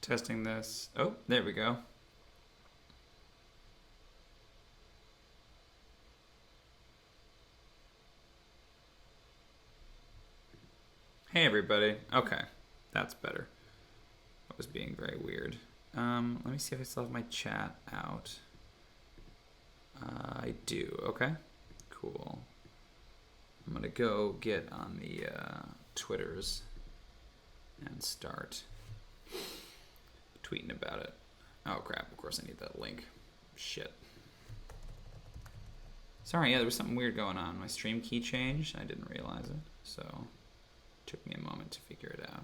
Testing this. Oh, there we go. Hey, everybody. Okay, that's better. That was being very weird. Let me see if I still have my chat out. I do. Okay, cool. I'm gonna go get on the Twitters and start tweeting about it. Oh crap! Of course I need that link. Shit. Sorry, yeah, there was something weird going on. My stream key changed. I didn't realize it, so it took me a moment to figure it out.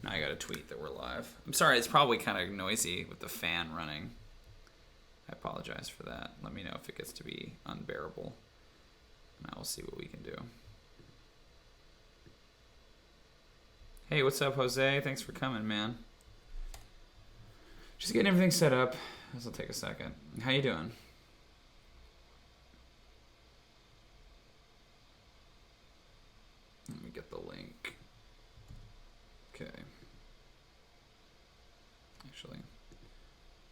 Now I got a tweet that we're live. I'm sorry, it's probably kind of noisy with the fan running. I apologize for that. Let me know if it gets to be unbearable, and I will see what we can do. Hey, what's up, Jose? Thanks for coming, man. Just getting everything set up. This will take a second. How you doing? Let me get the link. Okay. Actually,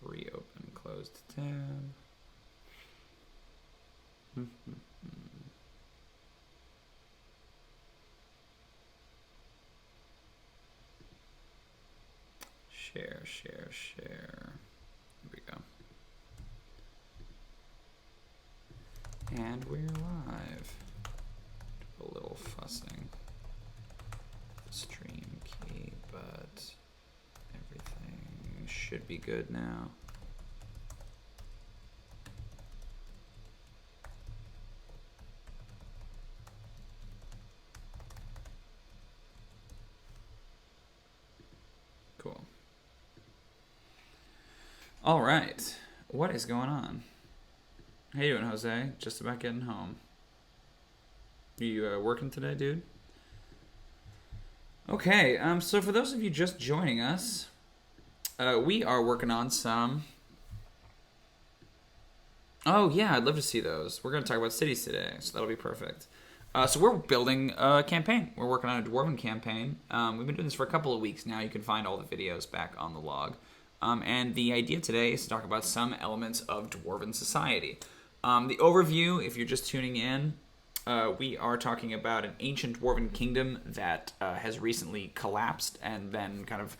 reopen closed tab. Share. Here we go. And we're live. Do a little fussing. Stream key, but everything should be good now. Cool. All right. What is going on? How you doing, Jose? Just about getting home. Are you working today, dude? Okay, so for those of you just joining us, we are working on some... Oh, yeah, I'd love to see those. We're going to talk about cities today, so that'll be perfect. So we're building a campaign. We're working on a Dwarven campaign. We've been doing this for a couple of weeks now. You can find all the videos back on the log. And the idea today is to talk about some elements of Dwarven society. The overview, if you're just tuning in, we are talking about an ancient Dwarven kingdom that has recently collapsed, and then kind of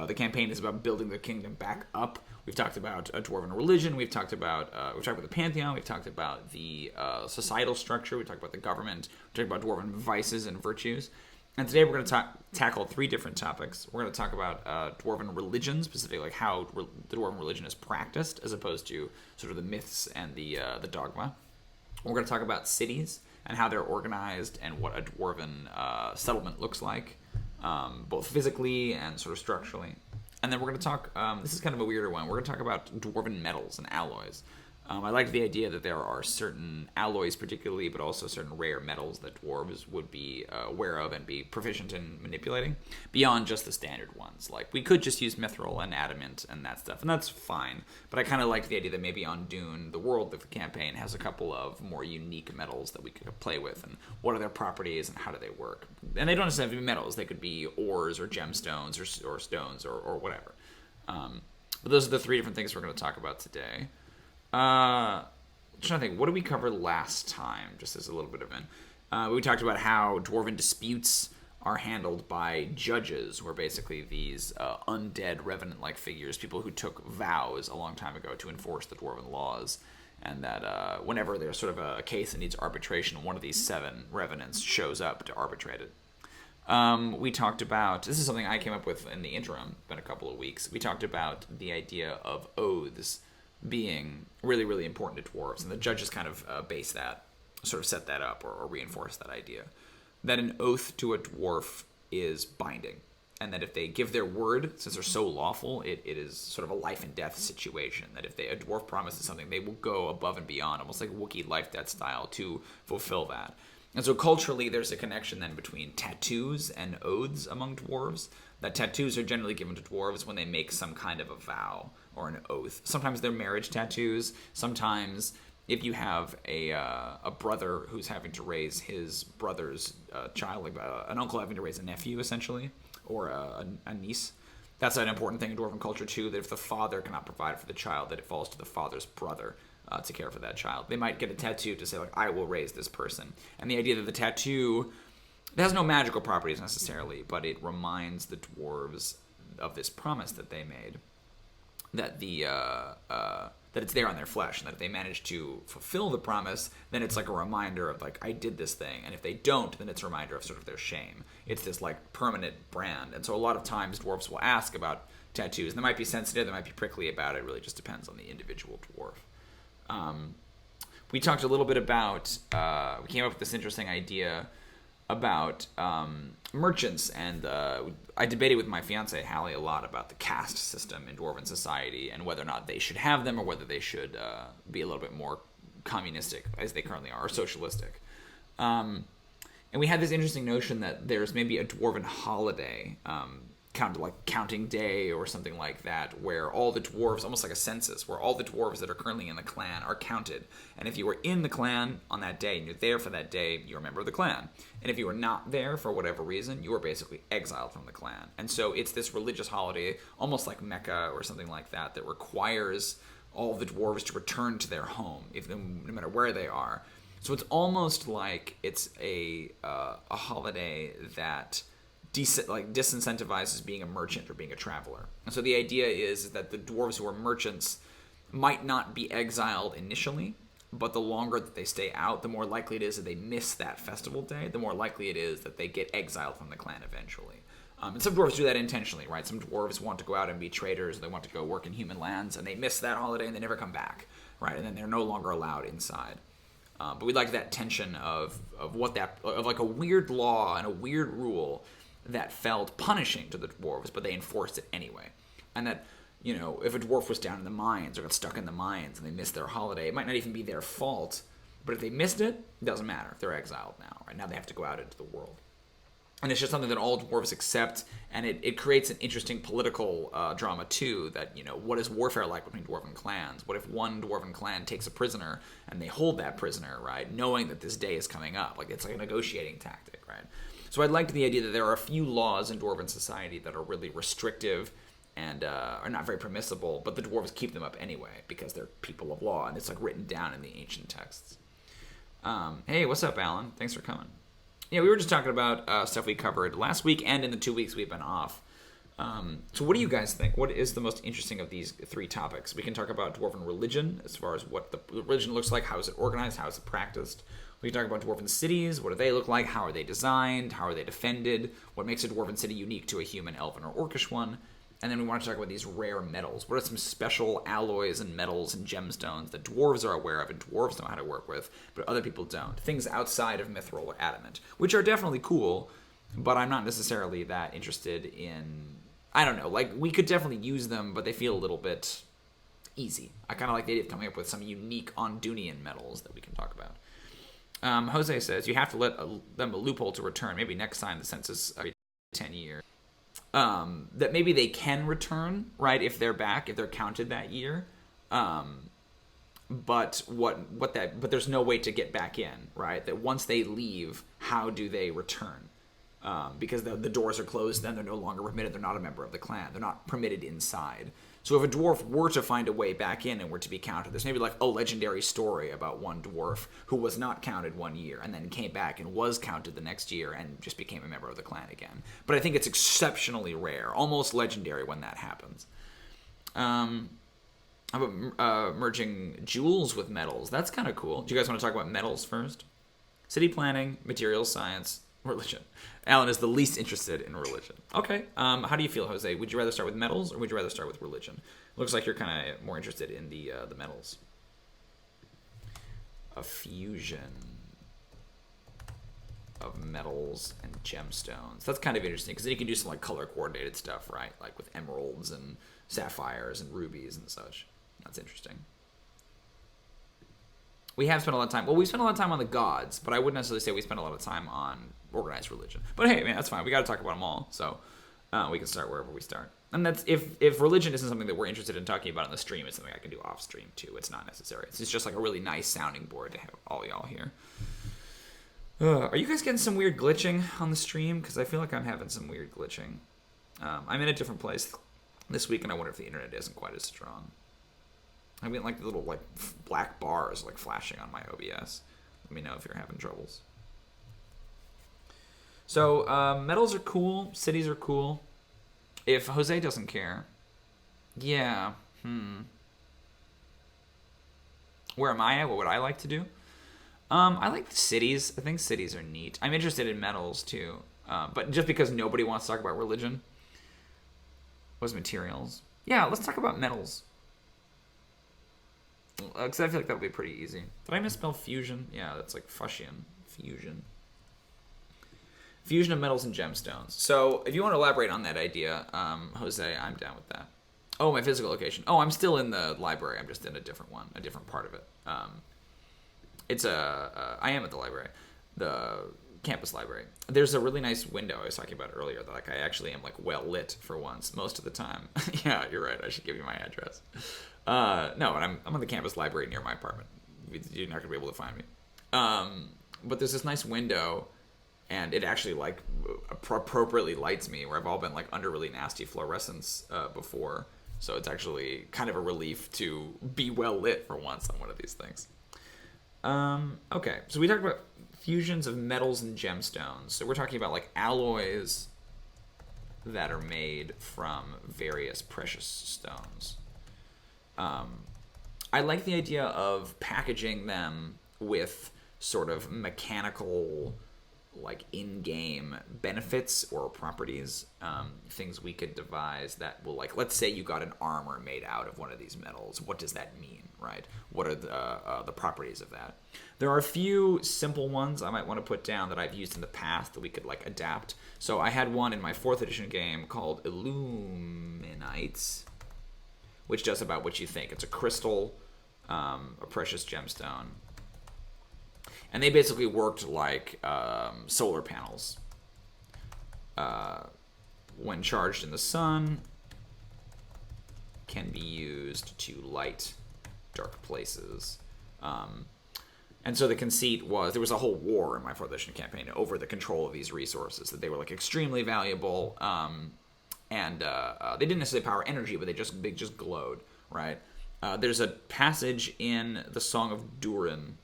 the campaign is about building the kingdom back up. We've talked about a Dwarven religion. We've talked about the pantheon. We've talked about the societal structure. We've talked about the government. We've talked about Dwarven vices and virtues. And today we're going to tackle three different topics. We're going to talk about Dwarven religion, specifically like how the Dwarven religion is practiced, as opposed to sort of the myths and the dogma. We're going to talk about cities and how they're organized and what a Dwarven settlement looks like, both physically and sort of structurally. And then we're going to talk, this is kind of a weirder one, we're going to talk about Dwarven metals and alloys. I like the idea that there are certain alloys particularly, but also certain rare metals that dwarves would be aware of and be proficient in manipulating, beyond just the standard ones. Like, we could just use mithril and adamant and that stuff, and that's fine. But I kind of like the idea that maybe on Dune, the world of the campaign has a couple of more unique metals that we could play with, and what are their properties and how do they work. And they don't necessarily have to be metals. They could be ores or gemstones or stones or whatever. But those are the three different things we're going to talk about today. I'm trying to think, what did we cover last time, just as a little bit of we talked about how Dwarven disputes are handled by judges, where basically these undead revenant-like figures, people who took vows a long time ago to enforce the Dwarven laws, and that whenever there's sort of a case that needs arbitration, one of these 7 revenants shows up to arbitrate it. We talked about, this is something I came up with in the interim, been a couple of weeks, we talked about the idea of oaths being really, really important to dwarves, and the judges kind of sort of set that up or reinforce that idea, that an oath to a dwarf is binding, and that if they give their word, since they're so lawful, it is sort of a life and death situation, that if a dwarf promises something, they will go above and beyond, almost like Wookiee life death style, to fulfill that. And so culturally, there's a connection then between tattoos and oaths among dwarves, that tattoos are generally given to dwarves when they make some kind of a vow or an oath. Sometimes they're marriage tattoos. Sometimes if you have a brother who's having to raise his brother's child, like an uncle having to raise a nephew, essentially, or a niece, That's an important thing in Dwarven culture too, that if the father cannot provide for the child, that it falls to the father's brother to care for that child. They might get a tattoo to say, like, I will raise this person. And the idea that the tattoo, it has no magical properties necessarily, but it reminds the dwarves of this promise that they made, that that it's there on their flesh, and that if they manage to fulfill the promise, then it's like a reminder of, like, I did this thing. And if they don't, then it's a reminder of sort of their shame. It's this, like, permanent brand. And so a lot of times dwarves will ask about tattoos. They might be sensitive, they might be prickly about it. It really just depends on the individual dwarf. We talked a little bit about, we came up with this interesting idea about merchants, and I debated with my fiance Hallie a lot about the caste system in Dwarven society and whether or not they should have them or whether they should be a little bit more communistic, as they currently are, or socialistic. And we had this interesting notion that there's maybe a Dwarven holiday, counting day or something like that, where all the dwarves, almost like a census, where all the dwarves that are currently in the clan are counted. And if you were in the clan on that day and you're there for that day, you're a member of the clan. And if you were not there for whatever reason, you were basically exiled from the clan. And so it's this religious holiday, almost like Mecca or something like that, that requires all the dwarves to return to their home, no matter where they are. So it's almost like it's a holiday that disincentivizes being a merchant or being a traveler. And so the idea is that the dwarves who are merchants might not be exiled initially, but the longer that they stay out, the more likely it is that they miss that festival day, the more likely it is that they get exiled from the clan eventually. And some dwarves do that intentionally, right? Some dwarves want to go out and be traders, they want to go work in human lands, and they miss that holiday and they never come back, right? And then they're no longer allowed inside. But we like that tension of like a weird law and a weird rule that felt punishing to the dwarves, but they enforced it anyway. And that, if a dwarf was down in the mines or got stuck in the mines and they missed their holiday, it might not even be their fault, but if they missed it, it doesn't matter. They're exiled now, right? Now they have to go out into the world. And it's just something that all dwarves accept, and it creates an interesting political drama too, that, what is warfare like between dwarven clans? What if one dwarven clan takes a prisoner and they hold that prisoner, right, knowing that this day is coming up? Like, it's like a negotiating tactic, right? So I liked the idea that there are a few laws in Dwarven society that are really restrictive and are not very permissible, but the dwarves keep them up anyway because they're people of law, and it's like written down in the ancient texts. Hey, what's up, Alan? Thanks for coming. Yeah, we were just talking about stuff we covered last week and in the 2 weeks we've been off. So what do you guys think? What is the most interesting of these three topics? We can talk about Dwarven religion, as far as what the religion looks like, how is it organized, how is it practiced. We can talk about Dwarven cities, what do they look like, how are they designed, how are they defended, what makes a Dwarven city unique to a human, elven, or orcish one. And then we want to talk about these rare metals. What are some special alloys and metals and gemstones that dwarves are aware of and dwarves know how to work with, but other people don't? Things outside of mithril or adamant, which are definitely cool, but I'm not necessarily that interested in... I don't know, like, we could definitely use them, but they feel a little bit easy. I kind of like the idea of coming up with some unique Ondunian metals that we can talk about. Jose says, you have to let them a loophole to return. Maybe next time the census every 10 years. That maybe they can return, right, if they're back, if they're counted that year. But there's no way to get back in, right? That once they leave, how do they return? Because the doors are closed, then they're no longer permitted. They're not a member of the clan. They're not permitted inside. So if a dwarf were to find a way back in and were to be counted, there's maybe like a legendary story about one dwarf who was not counted 1 year and then came back and was counted the next year and just became a member of the clan again. But I think it's exceptionally rare, almost legendary when that happens. How about merging jewels with metals? That's kind of cool. Do you guys want to talk about metals first? City planning, materials science, religion. Alan is the least interested in religion. Okay. How do you feel, Jose? Would you rather start with metals or would you rather start with religion? Looks like you're kind of more interested in the metals. A fusion of metals and gemstones. That's kind of interesting because then you can do some like color coordinated stuff, right? Like with emeralds and sapphires and rubies and such. That's interesting. We have spent a lot of time. Well, we spent a lot of time on the gods, but I wouldn't necessarily say we spent a lot of time on organized religion. But hey, man, that's fine. We got to talk about them all, so we can start wherever we start. And that's if religion isn't something that we're interested in talking about on the stream, it's something I can do off stream too. It's not necessary. It's just like a really nice sounding board to have all y'all here. Are you guys getting some weird glitching on the stream? Because I feel like I'm having some weird glitching. I'm in a different place this week, and I wonder if the internet isn't quite as strong. I mean, like the little like black bars like flashing on my OBS. Let me know if you're having troubles. So metals are cool. Cities are cool. If Jose doesn't care, yeah. Where am I at? What would I like to do? I like the cities. I think cities are neat. I'm interested in metals too, but just because nobody wants to talk about religion. What's materials? Yeah, let's talk about metals. Because I feel like that'll be pretty easy. Did I misspell fusion? Yeah, that's like Fushion. Fusion. Fusion of metals and gemstones. So if you want to elaborate on that idea, Jose, I'm down with that. Oh, my physical location. Oh, I'm still in the library. I'm just in a different one, a different part of it. I am at the library, the campus library. There's a really nice window I was talking about earlier that like I actually am like well lit for once most of the time. Yeah, you're right. I should give you my address. No, and I'm on the campus library near my apartment. You're not gonna be able to find me. But there's this nice window, and it actually like appropriately lights me, where I've all been like under really nasty fluorescence before. So it's actually kind of a relief to be well lit for once on one of these things. Okay, so we talked about fusions of metals and gemstones. So we're talking about like alloys that are made from various precious stones. I like the idea of packaging them with sort of mechanical, like in-game benefits or properties, things we could devise that will, like, let's say you got an armor made out of one of these metals. What does that mean, right? What are the properties of that? There are a few simple ones I might want to put down that I've used in the past that we could, like, adapt. So I had one in my 4th edition game called Illuminites, which does about what you think. It's a crystal, a precious gemstone. And they basically worked like solar panels. When charged in the sun, can be used to light dark places. And so the conceit was, there was a whole war in my 4th edition campaign over the control of these resources, that they were like extremely valuable, and they didn't necessarily power energy, but they just glowed, right? There's a passage in the Song of Durin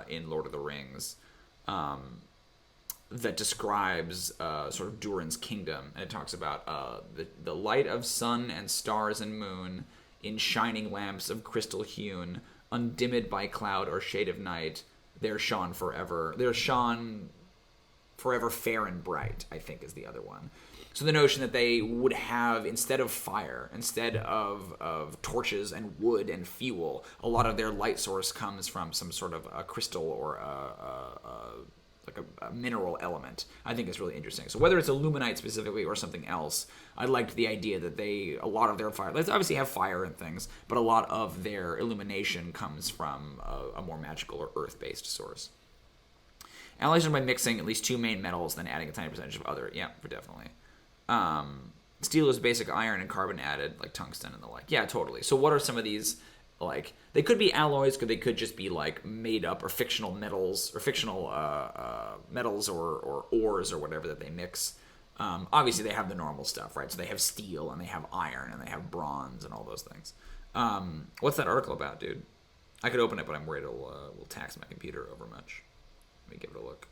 in Lord of the Rings that describes sort of Durin's kingdom, and it talks about the light of sun and stars and moon in shining lamps of crystal hewn, undimmed by cloud or shade of night, there shone forever fair and bright, I think is the other one. So the notion that they would have, instead of fire, instead of torches and wood and fuel, a lot of their light source comes from some sort of a crystal or a mineral element. I think it's really interesting. So whether it's illuminite specifically or something else, I liked the idea that a lot of their fire, they obviously have fire and things, but a lot of their illumination comes from a more magical or earth-based source. Alloys are by mixing at least 2 main metals, then adding a tiny percentage of other. Yeah, definitely. Steel is basic iron and carbon added, like tungsten and the like. Yeah, totally. So what are some of these, like, they could be alloys, they could just be like made up or fictional metals, or fictional metals or ores or whatever that they mix. Obviously they have the normal stuff, right? So they have steel and they have iron and they have bronze and all those things. What's that article about, dude? I could open it, but I'm worried will tax my computer over much. Let me give it a look.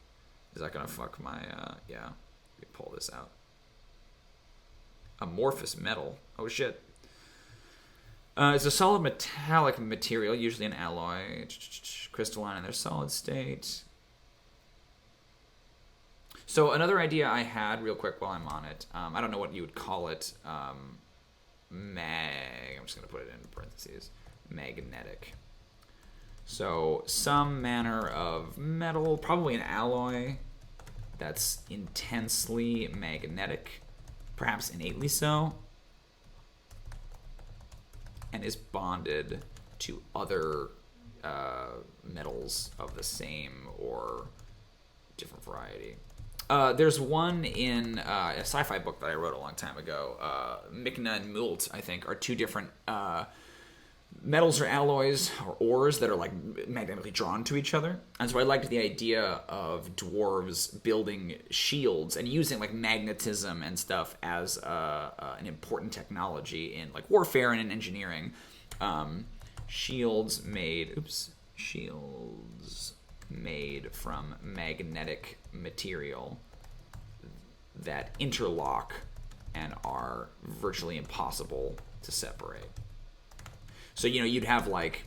Is that gonna fuck my yeah? Let me pull this out. Amorphous metal. Oh shit. It's a solid metallic material, usually an alloy, crystalline in their solid state. So another idea I had, real quick while I'm on it, I don't know what you would call it, I'm just going to put it in parentheses, magnetic. So some manner of metal, probably an alloy that's intensely magnetic, perhaps innately so, and is bonded to other metals of the same or different variety. There's one in a sci-fi book that I wrote a long time ago. Mikna and Mult, I think, are 2 different metals or alloys or ores that are like magnetically drawn to each other. And so I liked the idea of dwarves building shields and using like magnetism and stuff as an important technology in like warfare and in engineering. Shields made from magnetic material that interlock and are virtually impossible to separate. So, you know, you'd have like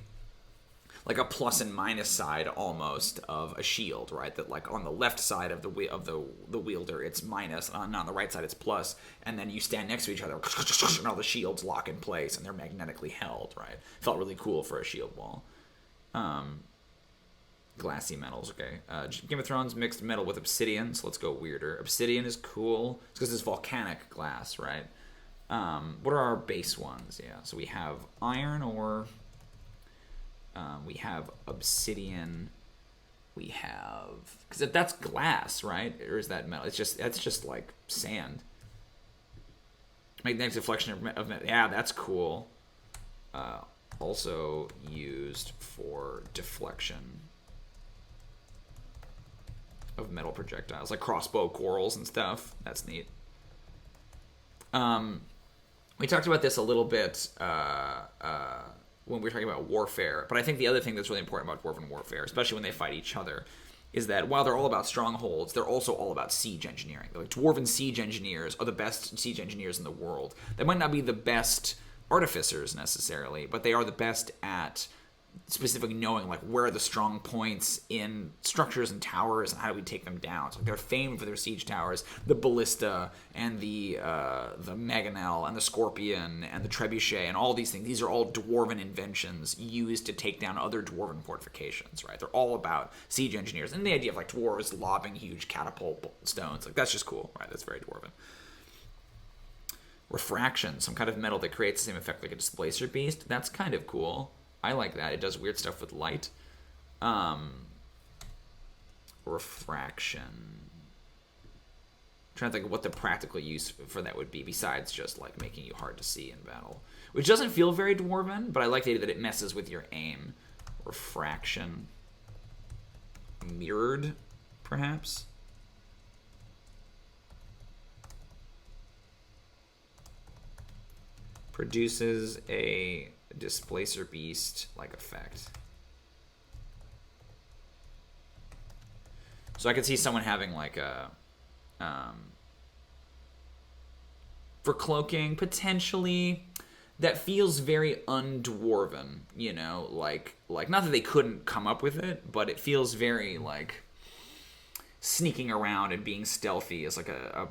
a plus and minus side almost of a shield, right? That like on the left side of the wielder it's minus, and on the right side it's plus, and then you stand next to each other and all the shields lock in place and they're magnetically held, right? Felt really cool for a shield wall. Glassy metals, okay. Game of Thrones mixed metal with obsidian, so let's go weirder. Obsidian is cool. It's because it's volcanic glass, right? What are our base ones? Yeah, so we have iron ore. We have obsidian. We have, because that's glass, right? Or is that metal? That's just like sand. Magnetic deflection of metal. Yeah, that's cool. Also used for deflection of metal projectiles, like crossbow quarrels and stuff. That's neat. We talked about this a little bit when we were talking about warfare, but I think the other thing that's really important about Dwarven warfare, especially when they fight each other, is that while they're all about strongholds, they're also all about siege engineering. Like Dwarven siege engineers are the best siege engineers in the world. They might not be the best artificers necessarily, but they are the best at specifically knowing like where are the strong points in structures and towers and how do we take them down. So they're famed for their siege towers, the ballista and the mangonel and the scorpion and the trebuchet and all these things. These are all dwarven inventions used to take down other dwarven fortifications, right? They're all about siege engineers, and the idea of like dwarves lobbing huge catapult stones, like that's just cool, right? That's very dwarven. Refraction, some kind of metal that creates the same effect like a displacer beast. That's kind of cool. I like that. It does weird stuff with light. Refraction. I'm trying to think of what the practical use for that would be besides just like making you hard to see in battle, which doesn't feel very dwarven, but I like the idea that it messes with your aim. Refraction. Mirrored, perhaps. Produces a displacer beast like effect. So I could see someone having like a for cloaking potentially that feels very undwarven, you know, like not that they couldn't come up with it, but it feels very like sneaking around and being stealthy is like a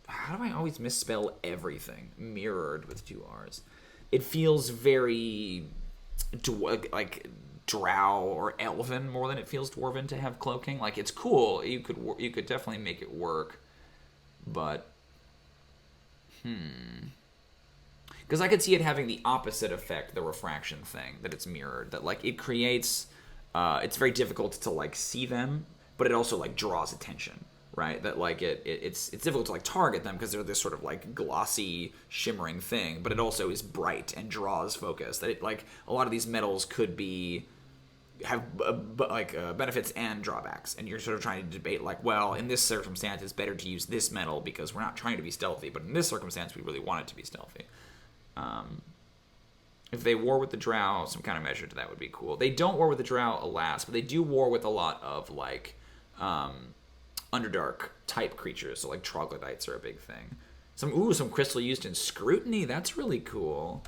how do I always misspell everything? Mirrored with 2 R's. It feels very like drow or elven more than it feels dwarven to have cloaking. Like it's cool. You could definitely make it work, but because I could see it having the opposite effect, the refraction thing, that it's mirrored. That like it creates, it's very difficult to like see them, but it also like draws attention. Right, that like it's difficult to like target them because they're this sort of like glossy, shimmering thing, but it also is bright and draws focus. That it like a lot of these metals could have benefits and drawbacks, and you're sort of trying to debate like, well, in this circumstance, it's better to use this metal because we're not trying to be stealthy, but in this circumstance, we really want it to be stealthy. If they war with the drow, some kind of measure to that would be cool. They don't war with the drow, alas, but they do war with a lot of like. Underdark type creatures, so like troglodytes are a big thing. Some crystal used in scrutiny, that's really cool.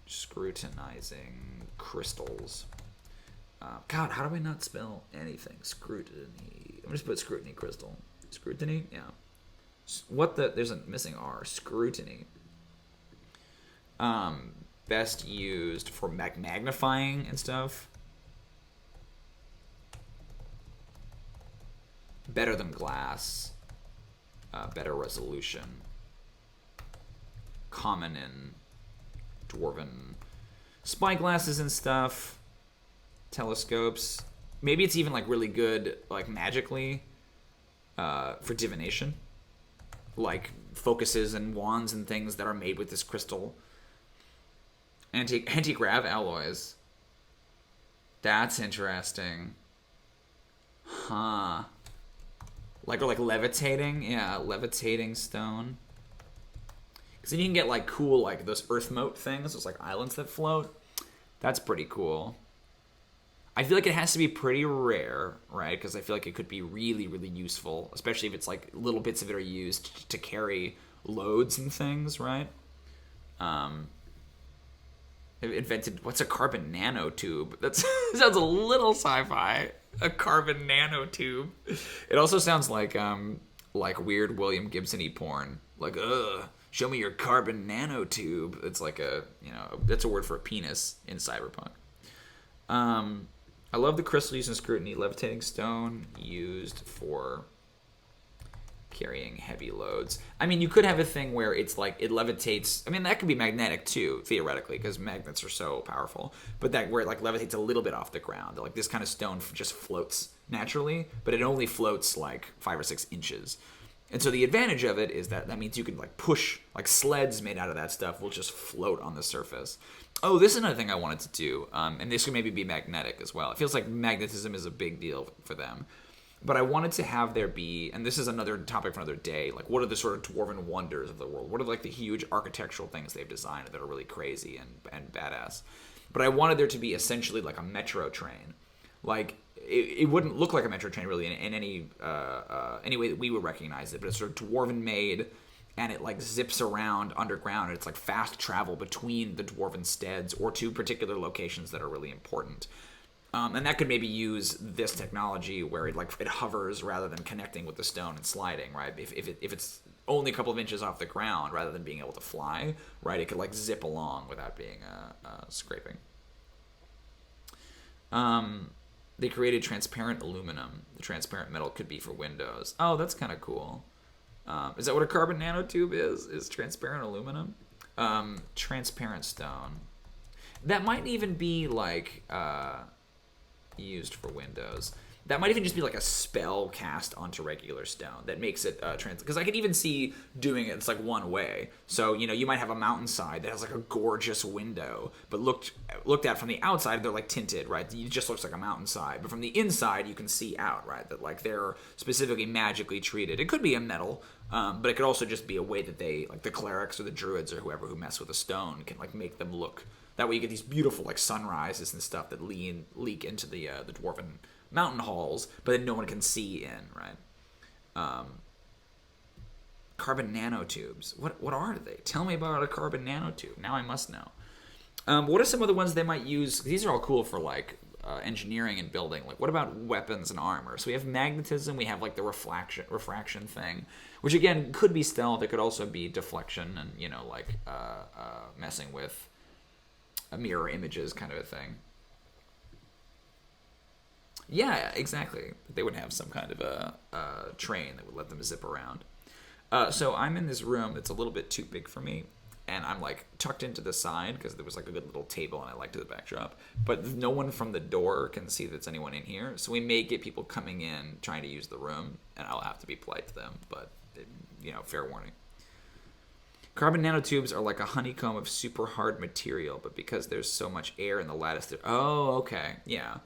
Scrutinizing crystals. God, how do I not spell anything? Scrutiny. I'm just put scrutiny crystal. Scrutiny, yeah. There's a missing R. Scrutiny. Best used for magnifying and stuff. Better than glass, better resolution, common in dwarven spyglasses and stuff, telescopes. Maybe it's even like really good like magically for divination, like focuses and wands and things that are made with this crystal. Anti-grav alloys. That's interesting. Huh. Like levitating? Yeah, levitating stone. Because then you can get like cool, like those earth moat things, those like islands that float. That's pretty cool. I feel like it has to be pretty rare, right? Because I feel like it could be really, really useful, especially if it's like little bits of it are used to carry loads and things, right? Invented, what's a carbon nanotube? That sounds a little sci-fi. A carbon nanotube. It also sounds like weird William Gibson-y porn. Like, show me your carbon nanotube. It's like that's a word for a penis in cyberpunk. I love the crystal used in scrutiny. Levitating stone used for carrying heavy loads. I mean, you could have a thing where it's like it levitates. I mean, that could be magnetic too, theoretically, because magnets are so powerful. But that where it like levitates a little bit off the ground. Like this kind of stone just floats naturally, but it only floats like 5 or 6 inches. And so the advantage of it is that means you can like push, like sleds made out of that stuff will just float on the surface. Oh, this is another thing I wanted to do, and this could maybe be magnetic as well. It feels like magnetism is a big deal for them. But I wanted to have there be, and this is another topic for another day, like what are the sort of dwarven wonders of the world? What are like the huge architectural things they've designed that are really crazy and badass? But I wanted there to be essentially like a metro train. Like, it wouldn't look like a metro train really in any way that we would recognize it, but it's sort of dwarven made, and it like zips around underground, and it's like fast travel between the dwarven steads or to particular locations that are really important. And that could maybe use this technology where it hovers rather than connecting with the stone and sliding, right? If it's only a couple of inches off the ground rather than being able to fly, right? It could like zip along without being scraping. They created transparent aluminum. The transparent metal could be for windows. Oh, that's kind of cool. Is that what a carbon nanotube is? Is transparent aluminum? Transparent stone. That might even be like used for windows. That might even just be like a spell cast onto regular stone that makes it because I could even see doing it. It's like one way. So you might have a mountainside that has like a gorgeous window, but looked at from the outside, they're like tinted, right? It just looks like a mountainside, but from the inside you can see out, right? That like they're specifically magically treated. It could be a metal, but it could also just be a way that they, like the clerics or the druids or whoever who mess with a stone, can like make them look. That way you get these beautiful like sunrises and stuff that leak into the dwarven mountain halls, but then no one can see in, right? Carbon nanotubes. What are they? Tell me about a carbon nanotube. Now I must know. What are some other ones they might use? These are all cool for like engineering and building. Like, what about weapons and armor? So we have magnetism. We have like the refraction thing, which again could be stealth. It could also be deflection and messing with mirror images kind of a thing. Yeah, exactly. They would have some kind of a train that would let them zip around. So I'm in this room that's a little bit too big for me, and I'm like tucked into the side because there was like a good little table and I liked the backdrop. But no one from the door can see that's anyone in here, so we may get people coming in trying to use the room, and I'll have to be polite to them. But fair warning. Carbon nanotubes are like a honeycomb of super hard material, but because there's so much air in the lattice, oh, okay, yeah.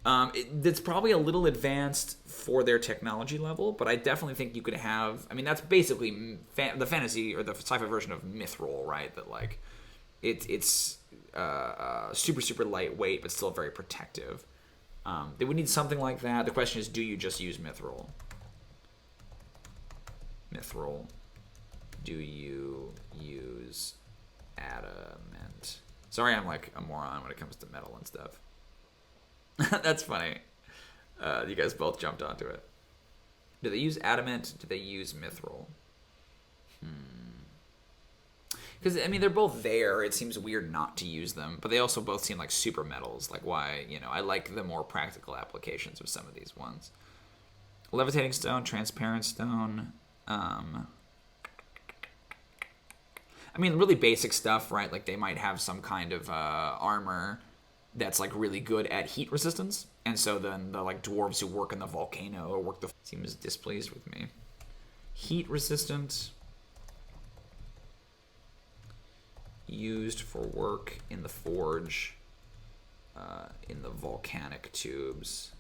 It's probably a little advanced for their technology level, but I definitely think you could have. I mean, that's basically the fantasy or the sci-fi version of Mithril, right? That like it's super super lightweight, but still very protective. They would need something like that. The question is, do you just use Mithril? Mithril. Do you use adamant? Sorry, I'm like a moron when it comes to metal and stuff. That's funny. You guys both jumped onto it. Do they use adamant? Do they use mithril? Because, I mean, they're both there. It seems weird not to use them. But they also both seem like super metals. Like, why, I like the more practical applications of some of these ones. Levitating stone, transparent stone. I mean, really basic stuff, right? Like, they might have some kind of armor that's like really good at heat resistance, and so then the like dwarves who work in the volcano or seems displeased with me. Heat resistant. used for work in the forge, in the volcanic tubes.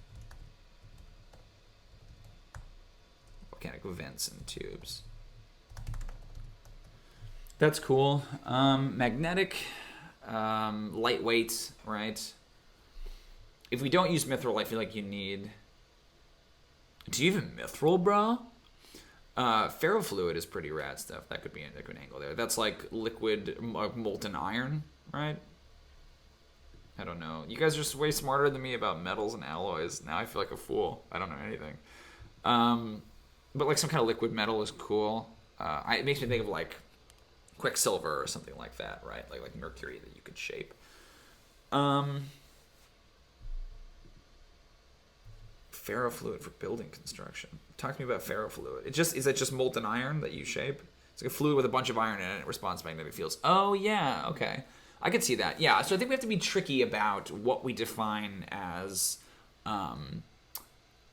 Volcanic vents and tubes. That's cool. Magnetic, lightweight, right? If we don't use mithril, I feel like you need... Do you even mithril, bro? Ferrofluid is pretty rad stuff. That could be an angle there. That's like liquid molten iron, right? I don't know. You guys are just way smarter than me about metals and alloys. Now I feel like a fool. I don't know anything. But like some kind of liquid metal is cool. It makes me think of like quicksilver or something like that, right? Like mercury that you could shape. Ferrofluid for building construction. Talk to me about ferrofluid. Is it just molten iron that you shape? It's like a fluid with a bunch of iron in it. It responds to magnetic fields. Oh yeah, okay. I could see that. Yeah, so I think we have to be tricky about what we define as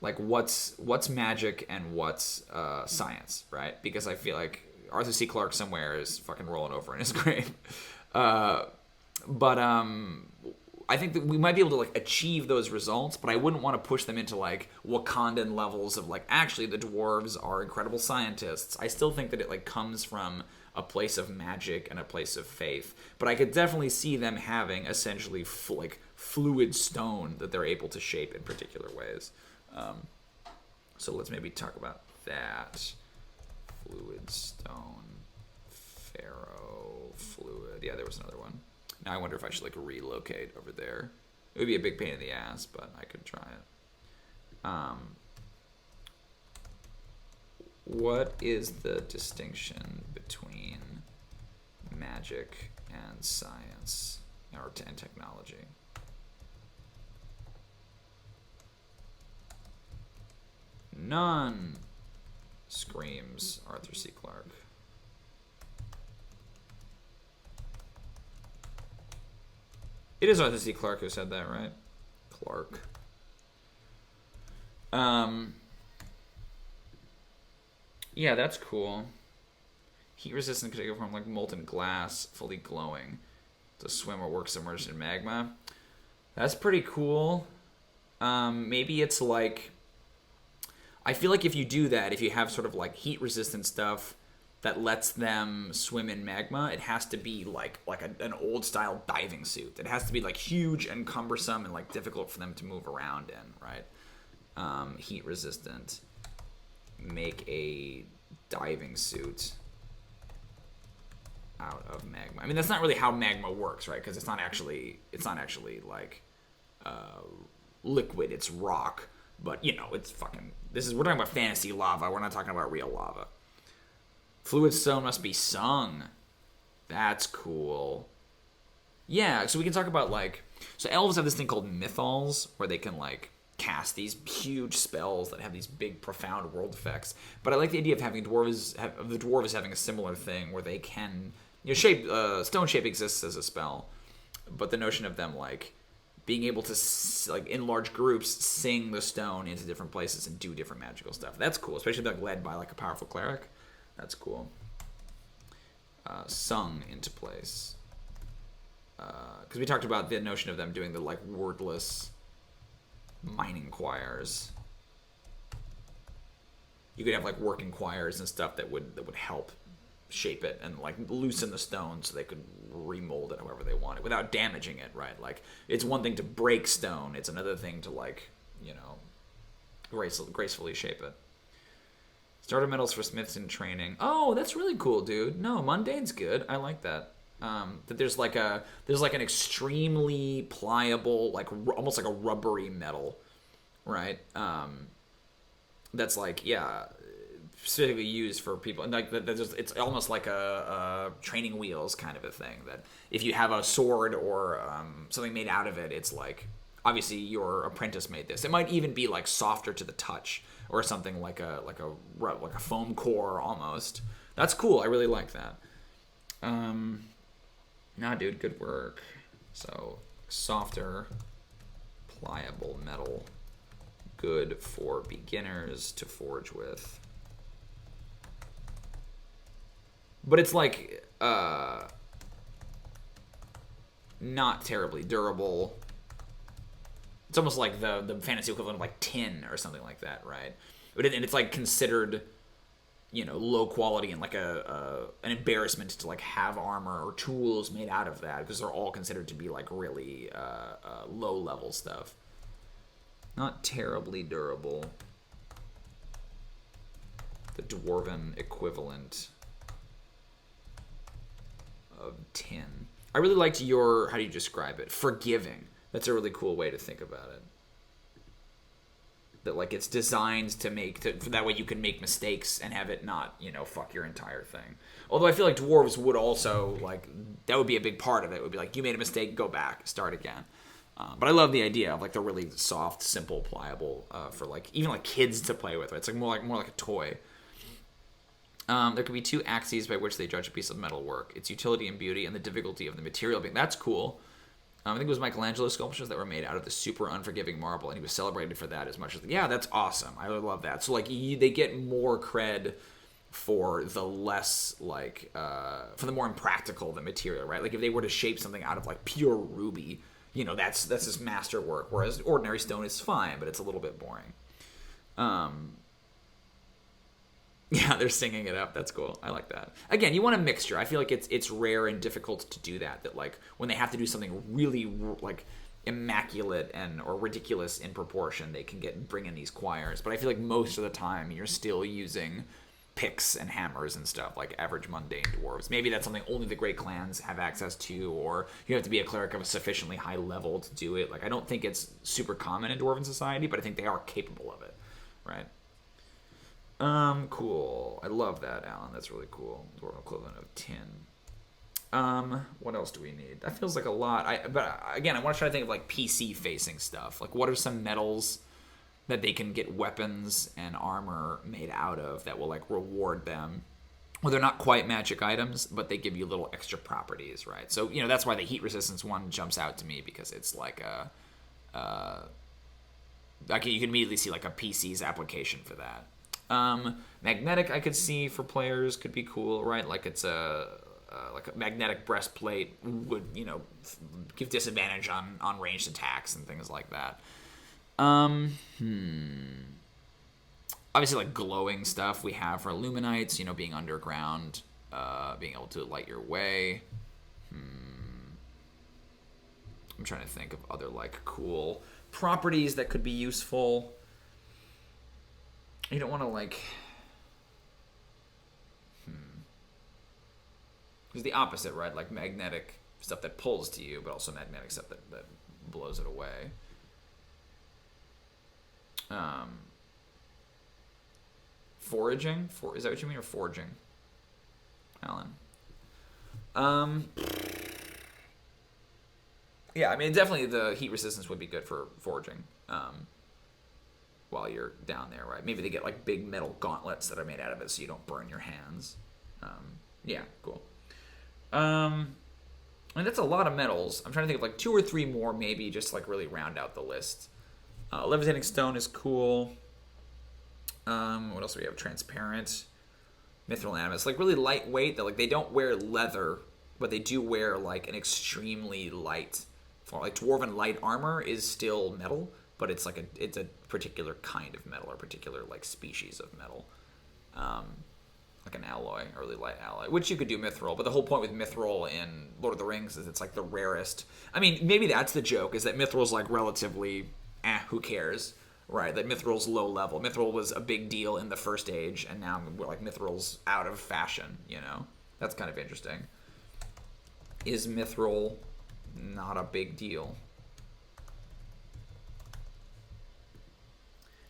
like what's magic and what's science, right? Because I feel like Arthur C. Clarke somewhere is fucking rolling over in his grave. But I think that we might be able to like achieve those results, but I wouldn't want to push them into like Wakandan levels of like, actually the dwarves are incredible scientists. I still think that it like comes from a place of magic and a place of faith, but I could definitely see them having essentially like fluid stone that they're able to shape in particular ways. So let's maybe talk about that. Fluid stone, ferrofluid. Yeah, there was another one. Now I wonder if I should like relocate over there. It would be a big pain in the ass, but I could try it. What is the distinction between magic and science and technology? None, screams Arthur C. Clarke. It is Arthur C. Clarke who said that, right? Clarke. Yeah, that's cool. Heat resistant could go from like molten glass, fully glowing, to swim or work submerged in magma. That's pretty cool. Maybe it's like... I feel like if you do that, if you have sort of like heat resistant stuff that lets them swim in magma, it has to be like an old style diving suit. It has to be like huge and cumbersome and like difficult for them to move around in, right? Heat resistant. Make a diving suit out of magma. I mean, that's not really how magma works, right? Because it's not actually like liquid. It's rock. But you know, it's fucking. We're talking about fantasy lava. We're not talking about real lava. Fluid stone must be sung. That's cool. Yeah, so we can talk about like... So elves have this thing called mythals, where they can like cast these huge spells that have these big, profound world effects. But I like the idea of having the dwarves having a similar thing, where they can... stone shape exists as a spell, but the notion of them like being able to like in large groups sing the stone into different places and do different magical stuff. That's cool, especially like led by like a powerful cleric. That's cool. Sung into place. Because we talked about the notion of them doing the like wordless mining choirs. You could have like working choirs and stuff that would help shape it and like loosen the stone so they could remold it however they want it without damaging it, right? Like it's one thing to break stone, it's another thing to like, you know, gracefully shape it. Starter metals for smiths in training. Oh, that's really cool, dude. No, mundane's good. I like that. That there's like an extremely pliable, like almost like a rubbery metal, right? That's like, yeah, specifically used for people, and like it's almost like a training wheels kind of a thing. That if you have a sword or something made out of it, it's like obviously your apprentice made this. It might even be like softer to the touch or something like a foam core almost. That's cool. I really like that. Nah, dude, good work. So softer, pliable metal, good for beginners to forge with. But it's like, not terribly durable. It's almost like the fantasy equivalent of like tin or something like that, right? And it's like considered, low quality and like an embarrassment to like have armor or tools made out of that, because they're all considered to be like really low level stuff. Not terribly durable. The dwarven equivalent of tin. I really liked your, how do you describe it? Forgiving. That's a really cool way to think about it. That like it's designed to make, that way you can make mistakes and have it not, fuck your entire thing. Although I feel like dwarves would also, like, that would be a big part of it. It would be like, you made a mistake, go back, start again. But I love the idea of like the really soft, simple, pliable for like even like kids to play with. Right? It's like more like a toy. There could be two axes by which they judge a piece of metal work: its utility and beauty, and the difficulty of the material. That's cool. I think it was Michelangelo's sculptures that were made out of the super unforgiving marble, and he was celebrated for that as much as, yeah, that's awesome. I really love that. So like they get more cred for the less like for the more impractical the material, right? Like if they were to shape something out of like pure ruby, that's his masterwork. Whereas ordinary stone is fine, but it's a little bit boring. Yeah, they're singing it up. That's cool. I like that. Again, you want a mixture. I feel like it's rare and difficult to do that. That like when they have to do something really like immaculate or ridiculous in proportion, they can bring in these choirs. But I feel like most of the time you're still using picks and hammers and stuff, like average mundane dwarves. Maybe that's something only the great clans have access to, or you have to be a cleric of a sufficiently high level to do it. Like I don't think it's super common in dwarven society, but I think they are capable of it, right? Cool. I love that, Alan. That's really cool. Dwarven equivalent of tin. What else do we need? That feels like a lot. But again, I want to try to think of like PC facing stuff. Like what are some metals that they can get weapons and armor made out of that will like reward them? Well, they're not quite magic items, but they give you little extra properties, right? So, that's why the heat resistance one jumps out to me, because it's like you can immediately see like a PC's application for that. Magnetic I could see for players could be cool, right? Like it's a magnetic breastplate would give disadvantage on ranged attacks and things like that. Obviously like glowing stuff we have for Illuminites, being underground, being able to light your way. I'm trying to think of other like cool properties that could be useful. You don't want to like... There's the opposite, right? Like magnetic stuff that pulls to you, but also magnetic stuff that blows it away. Foraging? Is that what you mean, or forging, Alan? Yeah, I mean, definitely the heat resistance would be good for forging. While you're down there, right? Maybe they get like big metal gauntlets that are made out of it so you don't burn your hands. Yeah, cool. And that's a lot of metals. I'm trying to think of like 2 or 3 more maybe, just to like really round out the list. Levitating stone is cool. What else do we have? Transparent. Mithril animus. Like really lightweight. That like they don't wear leather, but they do wear like an extremely light form. Like dwarven light armor is still metal, but it's like it's a particular kind of metal, or particular like species of metal, like an alloy, a really light alloy, which you could do mithril. But the whole point with mithril in Lord of the Rings is it's like the rarest. I mean, maybe that's the joke, is that mithril's like relatively, who cares, right? That mithril's low level. Mithril was a big deal in the First Age, and now we're like mithril's out of fashion. That's kind of interesting. Is mithril not a big deal?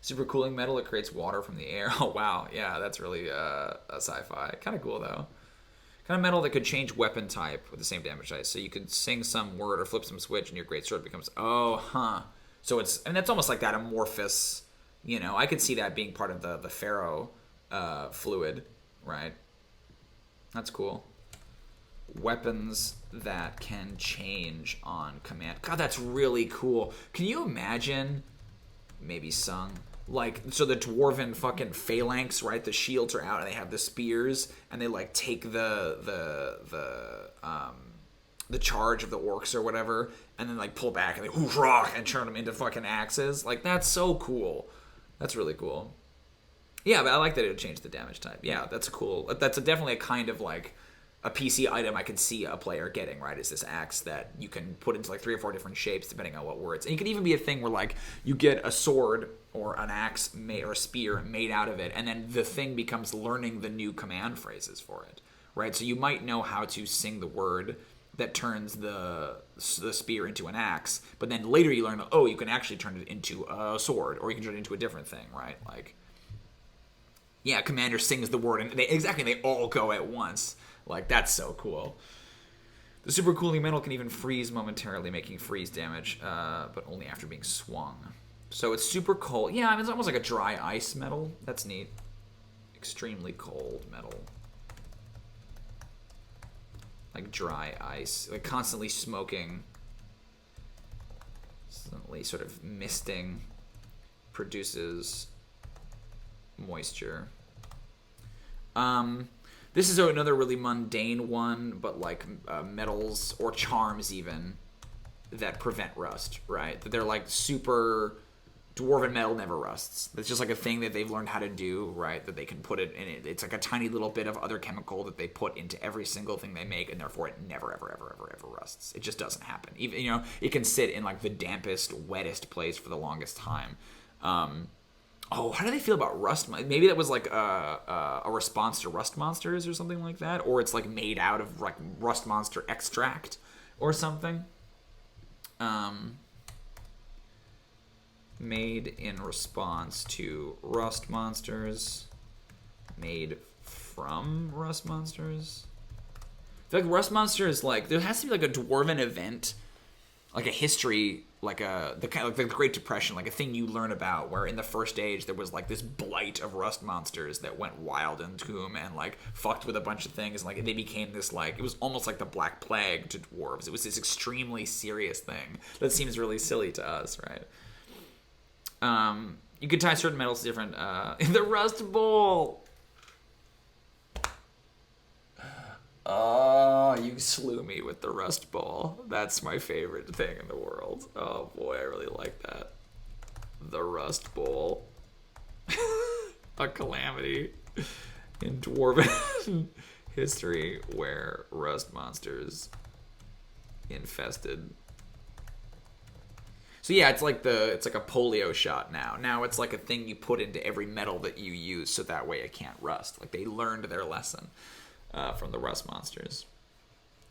Supercooling metal, it creates water from the air. Oh, wow. Yeah, that's really a sci-fi. Kind of cool, though. Kind of metal that could change weapon type with the same damage dice. So you could sing some word or flip some switch, and your greatsword becomes... Oh, huh. So it's... I mean, that's almost like that amorphous... I could see that being part of the Pharaoh fluid, right? That's cool. Weapons that can change on command. God, that's really cool. Can you imagine... Maybe sung... Like, so the dwarven fucking phalanx, right? The shields are out and they have the spears, and they like take the the charge of the orcs or whatever, and then like pull back and they hoorah and turn them into fucking axes. Like that's so cool. That's really cool. Yeah, but I like that it would change the damage type. Yeah, that's cool. That's definitely a kind of like a PC item I can see a player getting, right? Is this axe that you can put into like 3 or 4 different shapes depending on what words. And it could even be a thing where like you get a sword or an axe made, or a spear made out of it, and then the thing becomes learning the new command phrases for it, right? So you might know how to sing the word that turns the spear into an axe, but then later you learn, oh, you can actually turn it into a sword, or you can turn it into a different thing, right? Like, yeah, commander sings the word, and they all go at once. Like, that's so cool. The super cooling metal can even freeze momentarily, making freeze damage, but only after being swung. So it's super cold. Yeah, I mean, it's almost like a dry ice metal. That's neat. Extremely cold metal. Like dry ice. Like constantly smoking. Constantly sort of misting. Produces moisture. This is another really mundane one, but like metals or charms even that prevent rust, right? That they're like super dwarven metal never rusts. It's just like a thing that they've learned how to do, right? That they can put it in it. It's like a tiny little bit of other chemical that they put into every single thing they make, and therefore it never, ever, ever, ever, ever rusts. It just doesn't happen. Even, you know, it can sit in like the dampest, wettest place for the longest time. Oh, how do they feel about rust? Maybe that was like a response to rust monsters or something like that, or it's like made out of like rust monster extract or something. Made in response to rust monsters. Made from rust monsters. I feel like rust monsters, like there has to be like a dwarven event, like a history. Like the kind of like the Great Depression, like a thing you learn about, where in the First Age there was like this blight of rust monsters that went wild in Tomb and like fucked with a bunch of things. And, like they became this like, it was almost like the Black Plague to dwarves. It was this extremely serious thing that seems really silly to us, right? You could tie certain metals to different. The Rust Bowl. Oh, you slew me with the Rust Bowl. That's my favorite thing in the world. Oh boy, I really like that. The Rust Bowl. A calamity in Dwarven history where rust monsters infested. So yeah, it's like a polio shot now. Now it's like a thing you put into every metal that you use, so that way it can't rust. Like they learned their lesson. From the rust monsters.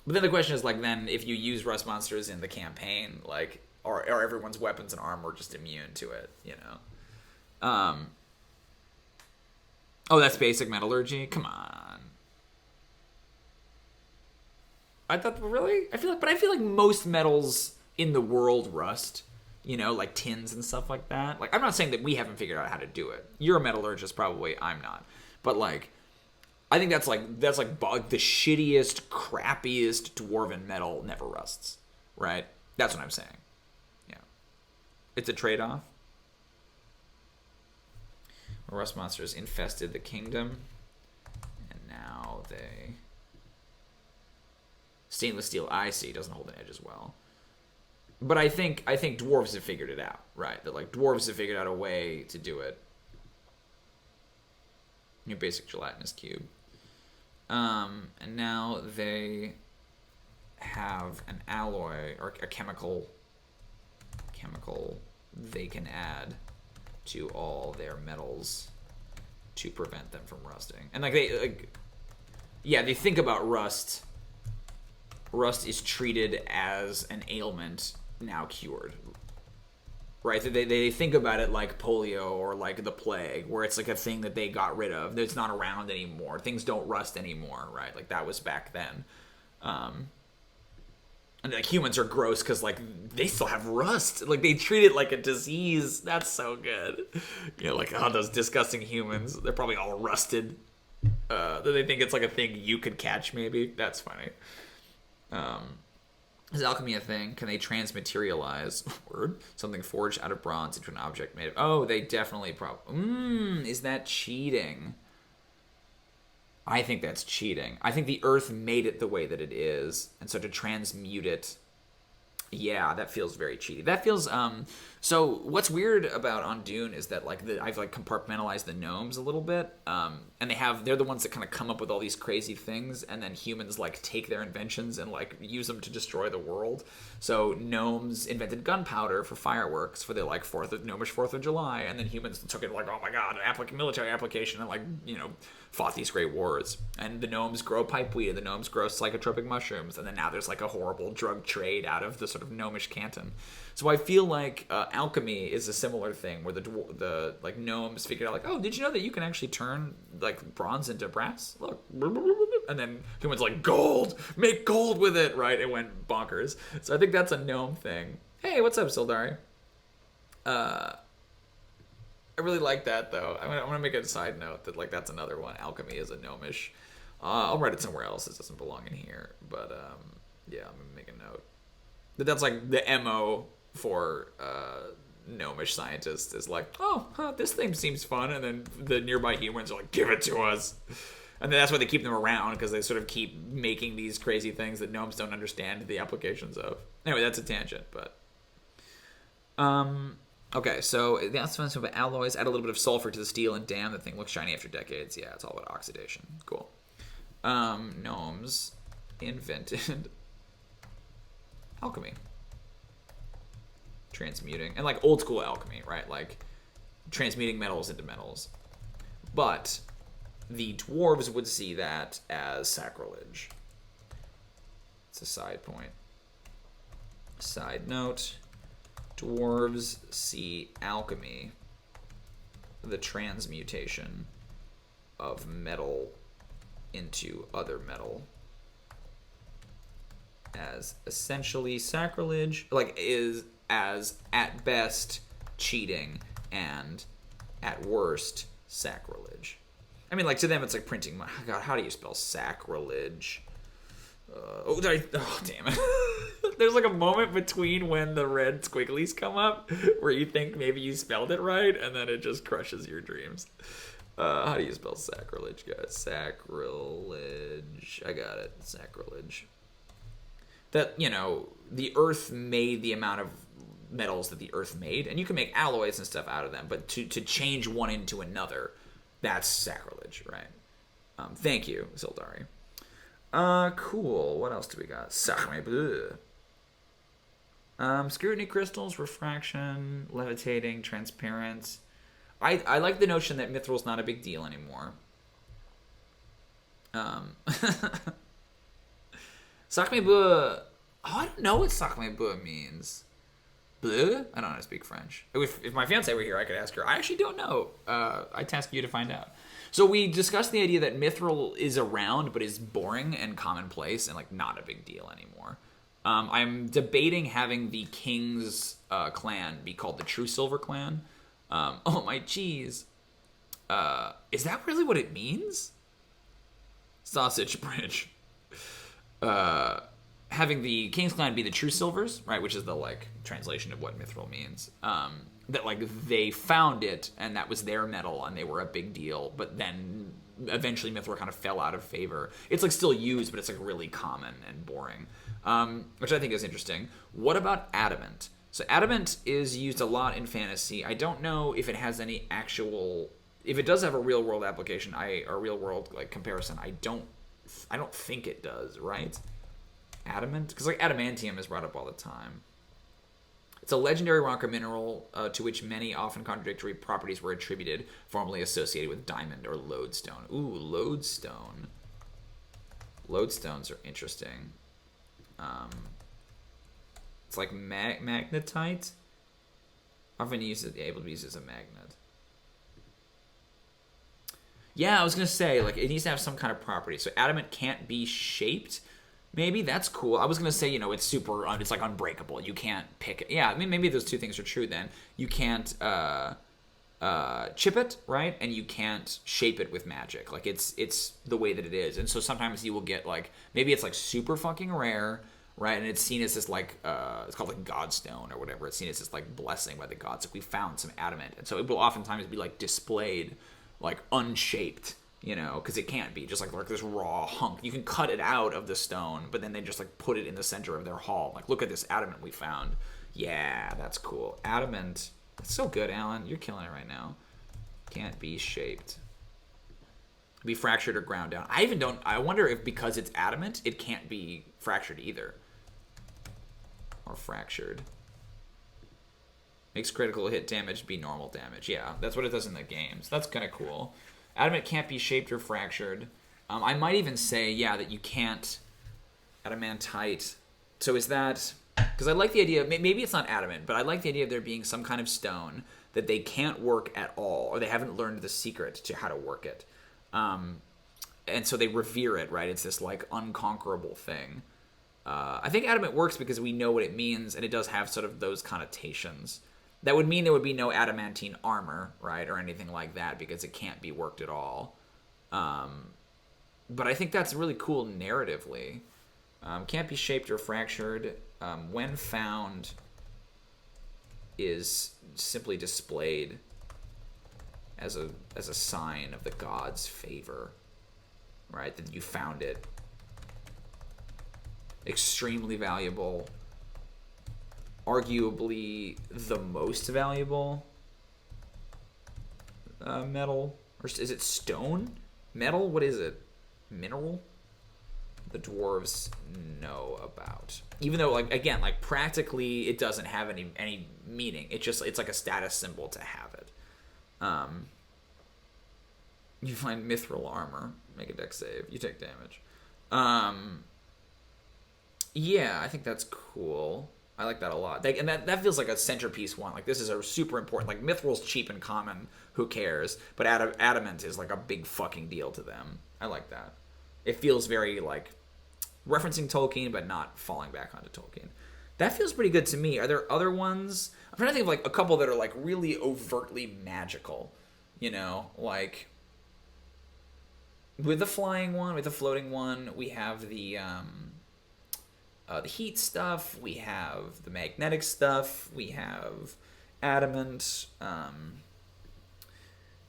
But then the question is, like, then if you use rust monsters in the campaign, like, are everyone's weapons and armor just immune to it, you know? Oh, that's basic metallurgy? Come on. I thought, really? I feel like most metals in the world rust, you know, like tins and stuff like that. Like, I'm not saying that we haven't figured out how to do it. You're a metallurgist, probably. I'm not. But, like, I think that's like the shittiest, crappiest dwarven metal never rusts, right? That's what I'm saying. Yeah, it's a trade-off. Rust monsters infested the kingdom, and now they stainless steel. I see, doesn't hold an edge as well. But I think dwarves have figured it out, right? That like dwarves have figured out a way to do it. Your basic gelatinous cube. And now they have an alloy or a chemical they can add to all their metals to prevent them from rusting. And they think about rust. Rust is treated as an ailment now cured. Right, they think about it like polio or like the plague, where it's like a thing that they got rid of. It's not around anymore. Things don't rust anymore, right? Like that was back then. And like humans are gross because like they still have rust. Like they treat it like a disease. That's so good. You know, like those disgusting humans. They're probably all rusted. They think it's like a thing you could catch. Maybe that's funny. Is alchemy a thing? Can they transmaterialize something forged out of bronze into an object made of... Oh, they definitely probably... is that cheating? I think that's cheating. I think the Earth made it the way that it is, and so to transmute it, yeah, that feels very cheaty. That feels So what's weird about on Dune is that like I've like compartmentalized the gnomes a little bit, and they're the ones that kind of come up with all these crazy things, and then humans like take their inventions and like use them to destroy the world. So gnomes invented gunpowder for fireworks for the like gnomish 4th of July, and then humans took it like, oh my god, military application, and like fought these great wars. And the gnomes grow pipeweed, and the gnomes grow psychotropic mushrooms, and then now there's like a horrible drug trade out of the sort of gnomish canton. So I feel like alchemy is a similar thing, where the like gnomes figured out like, oh, did you know that you can actually turn like bronze into brass? Look, and then humans like, gold, make gold with it, right? It went bonkers. So I think that's a gnome thing. Hey, what's up, Sildari? I really like that though. I want to make a side note that like that's another one. Alchemy is a gnomish. I'll write it somewhere else. It doesn't belong in here, but yeah, I'm gonna make a note. But that's like the MO for gnomish scientists is like, oh, this thing seems fun, and then the nearby humans are like, give it to us. And then that's why they keep them around, because they sort of keep making these crazy things that gnomes don't understand the applications of. Anyway, that's a tangent, but okay, so that's fun. So about alloys, add a little bit of sulfur to the steel, and damn, the thing looks shiny after decades. Yeah, it's all about oxidation. Cool. Gnomes invented alchemy, transmuting, and like old school alchemy, right? Like transmuting metals into metals. But the dwarves would see that as sacrilege. It's a side point. Side note. Dwarves see alchemy, the transmutation of metal into other metal, as essentially sacrilege, like is as at best cheating and at worst sacrilege. I mean, like to them it's like printing money. God, how do you spell sacrilege? Oh damn it. There's like a moment between when the red squigglies come up where you think maybe you spelled it right, and then it just crushes your dreams. How do you spell sacrilege, guys? Sacrilege. I got it. Sacrilege. That, the earth made the amount of metals that the earth made, and you can make alloys and stuff out of them, but to change one into another, that's sacrilege, right? Thank you, Sildari. Cool. What else do we got? Scrutiny crystals, refraction, levitating, transparent. I like the notion that Mithril's not a big deal anymore. Sakmebua. Oh, I don't know what Sakmebua means. Bleu? I don't know how to speak French. If my fiance were here, I could ask her. I actually don't know. I task you to find out. So we discussed the idea that Mithril is around, but is boring and commonplace and like not a big deal anymore. I'm debating having the King's clan be called the True Silver Clan. Oh my cheese! Is that really what it means? Sausage Bridge. Having the King's clan be the True Silvers, right, which is the like translation of what Mithril means. That like they found it and that was their metal and they were a big deal, but then eventually Mithril kind of fell out of favor. It's like still used, but it's like really common and boring, which I think is interesting. What about adamant? So adamant is used a lot in fantasy. I don't know if it has any actual, if it does have a real world application, or real world like comparison. I don't think it does, right? Adamant, because like adamantium is brought up all the time. It's a legendary rock or mineral to which many often contradictory properties were attributed, formerly associated with diamond or lodestone. Ooh, lodestone. Lodestones are interesting. It's like magnetite. Often able to be used as a magnet. Yeah, I was going to say, like, it needs to have some kind of property. So adamant can't be shaped. Maybe that's cool. I was gonna say, it's it's like unbreakable. You can't pick it. Yeah, I mean, maybe those two things are true. Then you can't chip it, right? And you can't shape it with magic. Like it's the way that it is. And so sometimes you will get like maybe it's like super fucking rare, right? And it's seen as this like it's called like Godstone or whatever. It's seen as this like blessing by the gods. Like we found some adamant, and so it will oftentimes be like displayed like unshaped. you know, because it can't be just like this raw hunk. You can cut it out of the stone, but then they just like put it in the center of their hall. Like, look at this adamant we found. Yeah, that's cool. Adamant. That's so good, Alan. You're killing it right now. Can't be shaped. Be fractured or ground down. I wonder if because it's adamant, it can't be fractured either. Or fractured. Makes critical hit damage be normal damage. Yeah, that's what it does in the games. That's kind of cool. Adamant can't be shaped or fractured. I might even say, yeah, that you can't adamantite. So is that... Because I like the idea... Maybe it's not adamant, but I like the idea of there being some kind of stone that they can't work at all, or they haven't learned the secret to how to work it. And so they revere it, right? It's this, like, unconquerable thing. I think adamant works because we know what it means, and it does have sort of those connotations. That would mean there would be no adamantine armor, right, or anything like that, because it can't be worked at all. But I think that's really cool narratively. Can't be shaped or fractured. When found is simply displayed as a sign of the god's favor, right? That you found it. Extremely valuable. Arguably the most valuable metal. Or is it stone? Metal? What is it? Mineral? The dwarves know about. Even though, like, again, like, practically it doesn't have any meaning. It's like a status symbol to have it. You find mithril armor. Make a dex save. You take damage. Yeah, I think that's cool. I like that a lot. And that feels like a centerpiece one. Like, this is a super important... Like, mithril's cheap and common. Who cares? But adamant is, like, a big fucking deal to them. I like that. It feels very, like, referencing Tolkien, but not falling back onto Tolkien. That feels pretty good to me. Are there other ones? I'm trying to think of, like, a couple that are, like, really overtly magical. You know? Like, with the flying one, with the floating one, we have the heat stuff, we have the magnetic stuff, we have adamant.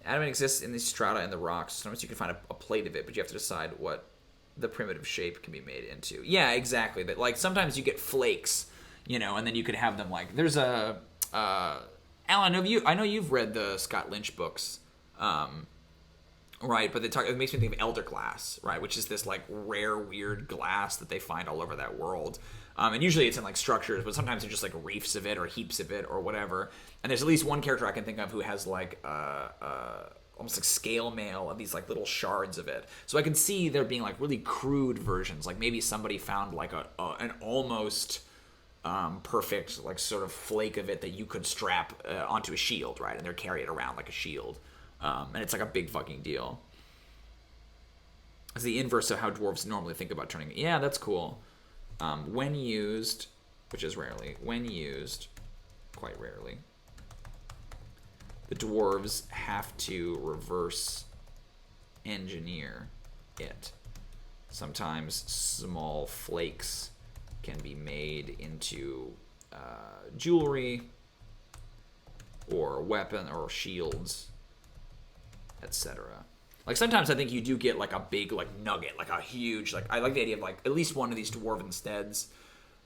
Adamant exists in the strata and the rocks. Sometimes you can find a plate of it, but you have to decide what the primitive shape can be made into. Yeah, exactly. But, like, sometimes you get flakes, you know, and then you could have them, like, there's a... Alan, I know you've read the Scott Lynch books, right? But it makes me think of elder glass, right? Which is this, like, rare, weird glass that they find all over that world. And usually it's in, like, structures, but sometimes it's just, like, reefs of it or heaps of it or whatever. And there's at least one character I can think of who has, like, almost like scale mail of these, like, little shards of it. So I can see there being, like, really crude versions. Like, maybe somebody found, like, an almost perfect, like, sort of flake of it that you could strap onto a shield, right? And they're carry it around like a shield. And it's, like, a big fucking deal. It's the inverse of how dwarves normally think about turning it. Yeah, that's cool. When used, which is rarely, quite rarely, the dwarves have to reverse engineer it. Sometimes small flakes can be made into jewelry or weapon or shields, etc. Like, sometimes I think you do get, like, a big, like, nugget, like a huge, like, I like the idea of, like, at least one of these dwarven steads,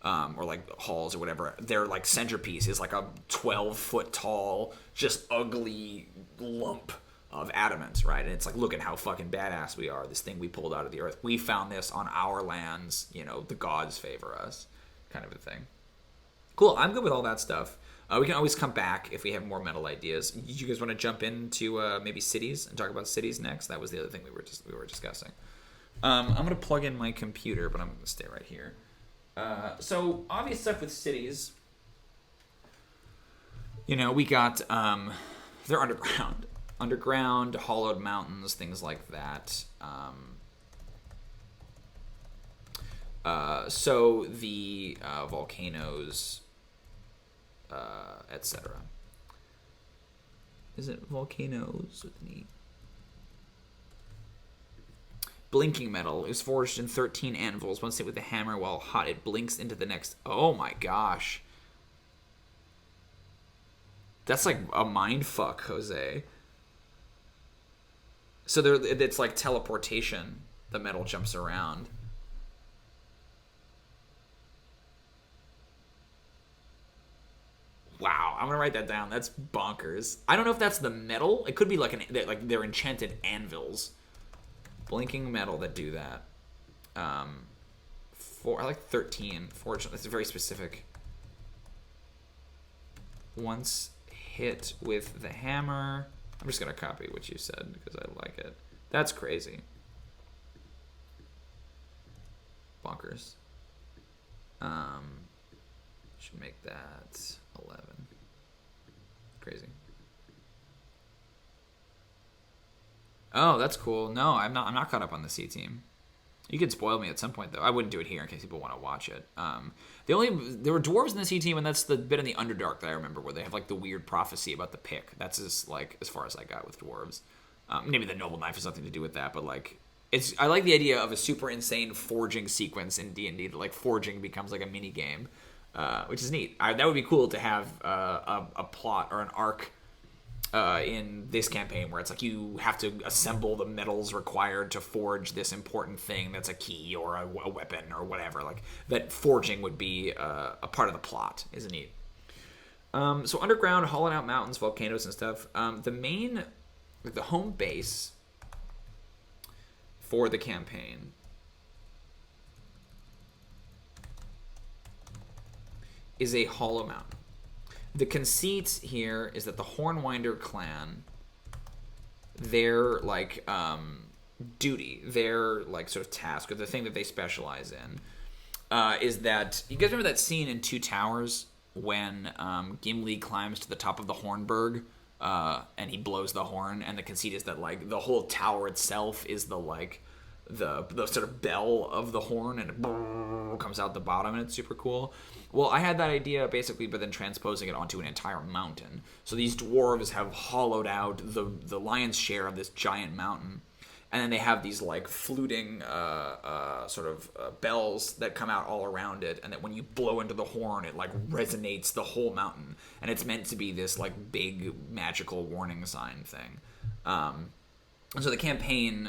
or, like, halls or whatever, their, like, centerpiece is, like, a 12-foot tall, just ugly lump of adamant, right? And it's like, look at how fucking badass we are, this thing we pulled out of the earth. We found this on our lands, you know, the gods favor us, kind of a thing. Cool, I'm good with all that stuff. We can always come back if we have more metal ideas. You guys want to jump into maybe cities and talk about cities next? That was the other thing we were discussing. I'm going to plug in my computer, but I'm going to stay right here. So obvious stuff with cities. You know, we got they're underground, hollowed mountains, things like that. So the volcanoes. Etc. Is it volcanoes with an E? Blinking metal is forged in 13 anvils. Once hit with a hammer while hot, it blinks into the next. Oh my gosh. That's like a mind fuck, Jose. So it's like teleportation. The metal jumps around. Wow, I'm gonna write that down. That's bonkers. I don't know if that's the metal. It could be like they're enchanted anvils, blinking metal that do that. I like 13. Fortunately, it's very specific. Once hit with the hammer. I'm just gonna copy what you said because I like it. That's crazy. Bonkers. Should make that 11. Crazy. Oh, that's cool. No, I'm not caught up on the C team. You could spoil me at some point though. I wouldn't do it here in case people want to watch it. There were dwarves in the C team, and that's the bit in the Underdark that I remember where they have like the weird prophecy about the pick. That's as far as I got with dwarves. Maybe the noble knife has something to do with that, but like I like the idea of a super insane forging sequence in D&D that like forging becomes like a mini game, which is neat. That would be cool to have a plot or an arc in this campaign where it's like you have to assemble the metals required to forge this important thing that's a key or a weapon or whatever. Like that forging would be a part of the plot. Is neat. So underground, hollowed out mountains, volcanoes and stuff. The home base for the campaign is a hollow mountain. The conceit here is that the Hornwinder clan, their like duty, their like sort of task, or the thing that they specialize in, is that you guys remember that scene in Two Towers when Gimli climbs to the top of the Hornburg and he blows the horn, and the conceit is that like the whole tower itself is the like the sort of bell of the horn, and it comes out the bottom, and it's super cool. Well, I had that idea basically, but then transposing it onto an entire mountain. So these dwarves have hollowed out the lion's share of this giant mountain, and then they have these like fluting bells that come out all around it, and that when you blow into the horn, it like resonates the whole mountain, and it's meant to be this like big magical warning sign thing. And so the campaign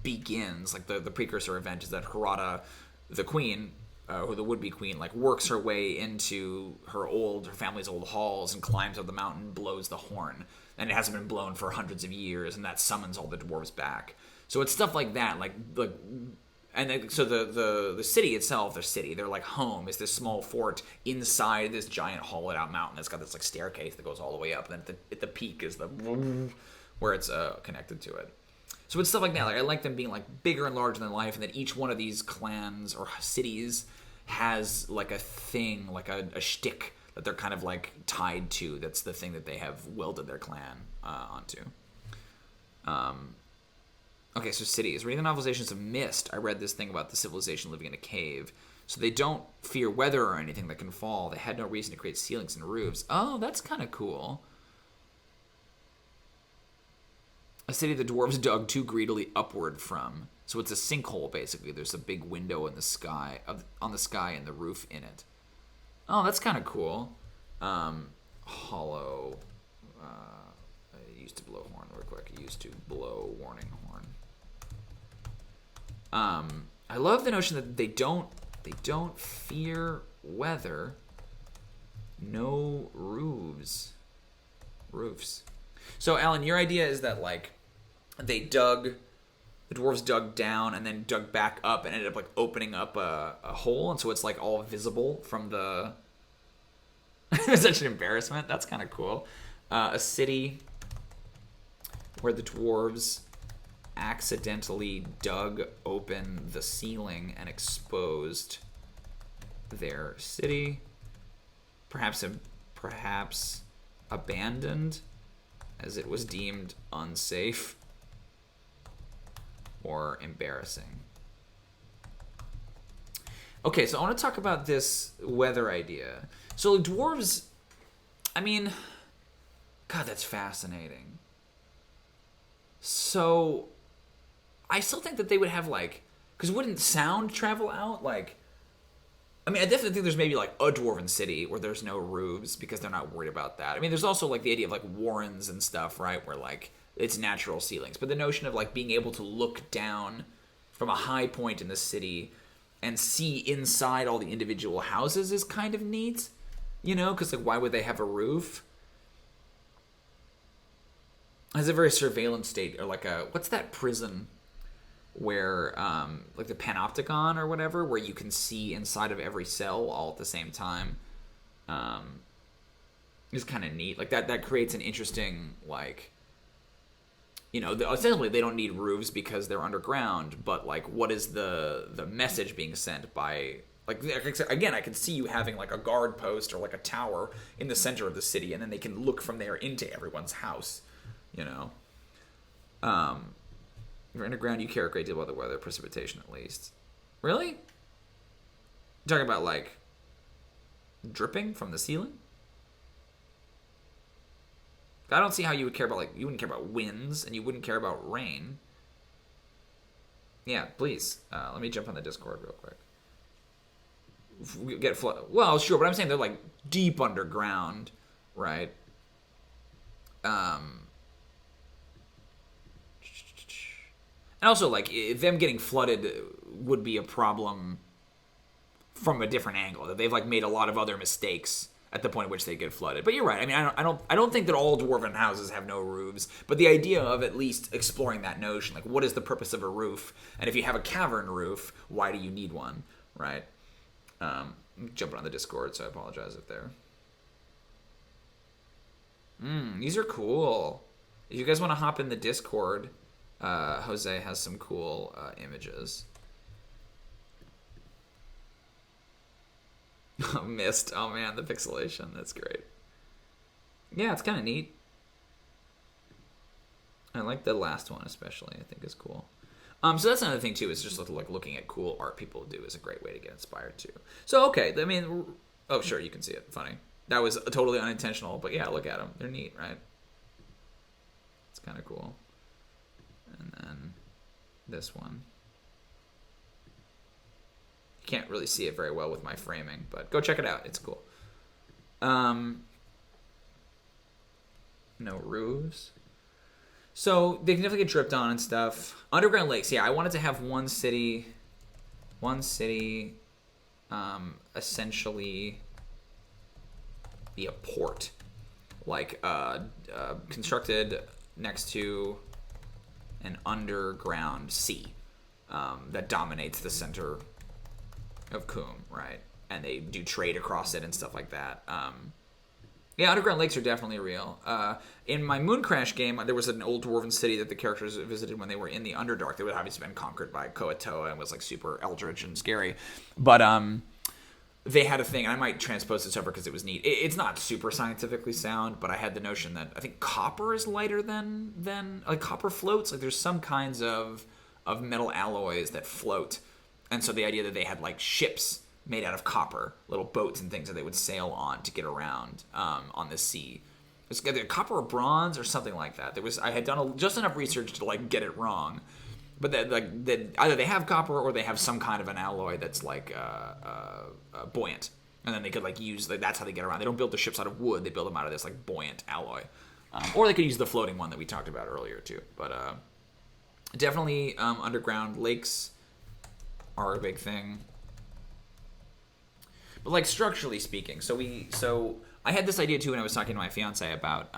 begins, like the precursor event is that Harada, the queen, or the would-be queen, like works her way into her family's old halls and climbs up the mountain, blows the horn. And it hasn't been blown for hundreds of years, and that summons all the dwarves back. So it's stuff like that, so the city itself, their like home is this small fort inside this giant hollowed out mountain that's got this like staircase that goes all the way up, and then at the peak is the where it's connected to it. So it's stuff like that. Like I like them being like bigger and larger than life, and that each one of these clans or cities has like a thing, like a shtick that they're kind of like tied to. That's the thing that they have welded their clan onto. Okay, so cities. Reading the novelizations of Mist, I read this thing about the civilization living in a cave. So they don't fear weather or anything that can fall. They had no reason to create ceilings and roofs. Oh, that's kind of cool. A city the dwarves dug too greedily upward from. So it's a sinkhole, basically. There's a big window in the sky, on the sky, and the roof in it. Oh, that's kind of cool. Hollow. I used to blow horn real quick. I used to blow warning horn. I love the notion that they don't fear weather. No roofs. So, Alan, your idea is that like the dwarves dug down and then dug back up and ended up like opening up a hole, and so it's like all visible from the. It's such an embarrassment. That's kind of cool. A city where the dwarves accidentally dug open the ceiling and exposed their city. Perhaps abandoned, as it was deemed unsafe or embarrassing. Okay, so I want to talk about this weather idea. So dwarves, I mean, God, that's fascinating. So I still think that they would have like, because wouldn't sound travel out? Like, I mean, I definitely think there's maybe like a dwarven city where there's no roofs because they're not worried about that. I mean, there's also like the idea of like warrens and stuff, right? Where like its natural ceilings. But the notion of like being able to look down from a high point in the city and see inside all the individual houses is kind of neat, you know, because like why would they have a roof? It has a very surveillance state, or like what's that prison where like the panopticon or whatever, where you can see inside of every cell all at the same time. Is kind of neat. Like that creates an interesting, like, you know, essentially they don't need roofs because they're underground, but like what is the message being sent by, like, again, I can see you having like a guard post or like a tower in the center of the city, and then they can look from there into everyone's house, you know. You're underground, you care a great deal about the weather, precipitation at least. Really? You're talking about like dripping from the ceiling? I don't see how you would care about, like, you wouldn't care about winds, and you wouldn't care about rain. Yeah, please. Let me jump on the Discord real quick. Get well, sure, but I'm saying they're, like, deep underground, right? And also, like, them getting flooded would be a problem from a different angle. That they've, like, made a lot of other mistakes at the point at which they get flooded. But you're right. I mean, I don't think that all dwarven houses have no roofs, but the idea of at least exploring that notion, like, what is the purpose of a roof? And if you have a cavern roof, why do you need one, right? I'm jumping on the Discord, so I apologize if they're... These are cool. If you guys want to hop in the Discord, Jose has some cool images. Missed. Oh man, the pixelation. That's great. Yeah, it's kind of neat. I like the last one especially. I think is cool. So that's another thing too. Is just like looking at cool art people do is a great way to get inspired too. So okay, I mean, oh sure, you can see it. Funny. That was totally unintentional, but yeah, look at them. They're neat, right? It's kind of cool. And then this one. Can't really see it very well with my framing, but go check it out. It's cool. No roofs. So they can definitely get dripped on and stuff. Underground lakes. Yeah, I wanted to have one city, essentially be a port, like constructed next to an underground sea that dominates the center of Coom, right? And they do trade across it and stuff like that. Yeah, underground lakes are definitely real. In my Moon Crash game, there was an old dwarven city that the characters visited when they were in the Underdark. They would obviously been conquered by Koatoa and was like super eldritch and scary. But they had a thing, and I might transpose this over because it was neat. It's not super scientifically sound, but I had the notion that I think copper is lighter than like copper floats. Like there's some kinds of metal alloys that float. And so the idea that they had like ships made out of copper, little boats and things that they would sail on to get around on the sea. It was either copper or bronze or something like that. I had done just enough research to like get it wrong, but that either they have copper or they have some kind of an alloy that's like buoyant, and then they could like use that's how they get around. They don't build the ships out of wood; they build them out of this like buoyant alloy, or they could use the floating one that we talked about earlier too. But definitely underground lakes are a big thing. But like structurally speaking, so I had this idea too when I was talking to my fiance about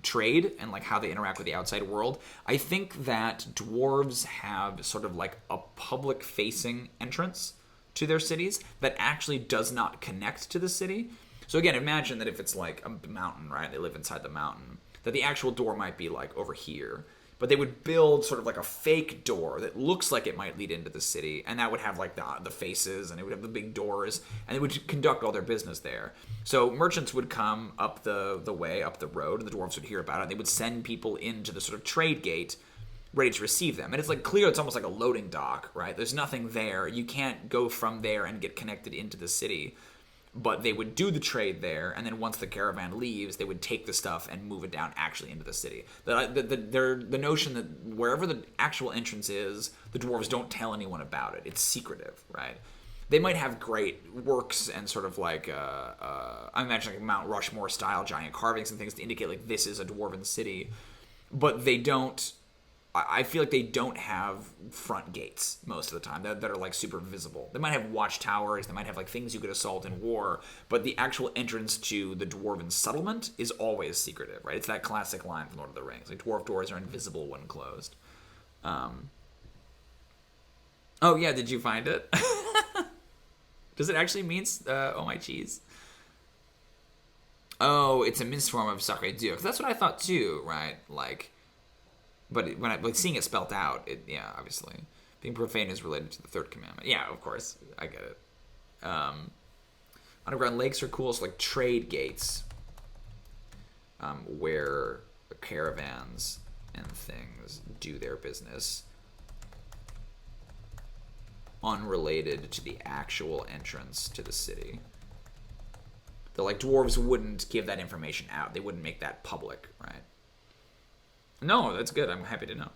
trade and like how they interact with the outside world. I think that dwarves have sort of like a public facing entrance to their cities that actually does not connect to the city. So again, imagine that if it's like a mountain, right? They live inside the mountain, that the actual door might be like over here. But they would build sort of like a fake door that looks like it might lead into the city, and that would have like the faces, and it would have the big doors, and they would conduct all their business there. So merchants would come up the way, up the road, and the dwarves would hear about it, and they would send people into the sort of trade gate ready to receive them. And it's like clear, it's almost like a loading dock, right? There's nothing there. You can't go from there and get connected into the city. But they would do the trade there, and then once the caravan leaves, they would take the stuff and move it down actually into the city. The notion that wherever the actual entrance is, the dwarves don't tell anyone about it. It's secretive, right? They might have great works and sort of like, I imagine like Mount Rushmore style giant carvings and things to indicate like this is a dwarven city. but they don't. I feel like they don't have front gates most of the time that are like super visible. They might have watchtowers, they might have like things you could assault in war, but the actual entrance to the Dwarven settlement is always secretive, right? It's that classic line from Lord of the Rings. Like, dwarf doors are invisible when closed. Oh yeah, did you find it? Does it actually mean oh my cheese? Oh, it's a minced form of Sacre Dieu. That's what I thought too, right? Like, but when like seeing it spelt out, yeah, obviously being profane is related to the third commandment. Yeah, of course, I get it. Underground lakes are cool. So like trade gates, where caravans and things do their business, unrelated to the actual entrance to the city. Though, like, dwarves wouldn't give that information out. They wouldn't make that public, right? No, that's good. I'm happy to know.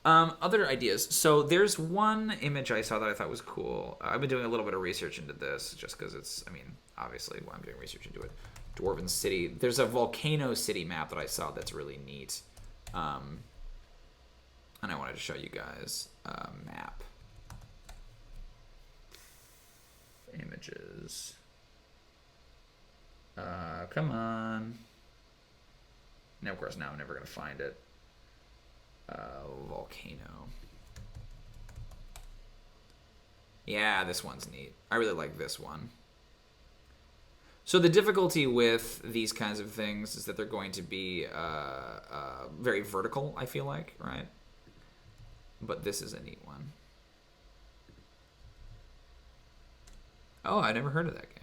Other ideas. So there's one image I saw that I thought was cool. I've been doing a little bit of research into this just because it's, I mean, obviously why I'm doing research into it. Dwarven City. There's a volcano city map that I saw that's really neat. And I wanted to show you guys a map. Images. Come on. Now, of course, now I'm never going to find it. Volcano. Yeah, this one's neat. I really like this one. So the difficulty with these kinds of things is that they're going to be very vertical, I feel like, right? But this is a neat one. Oh, I never heard of that game.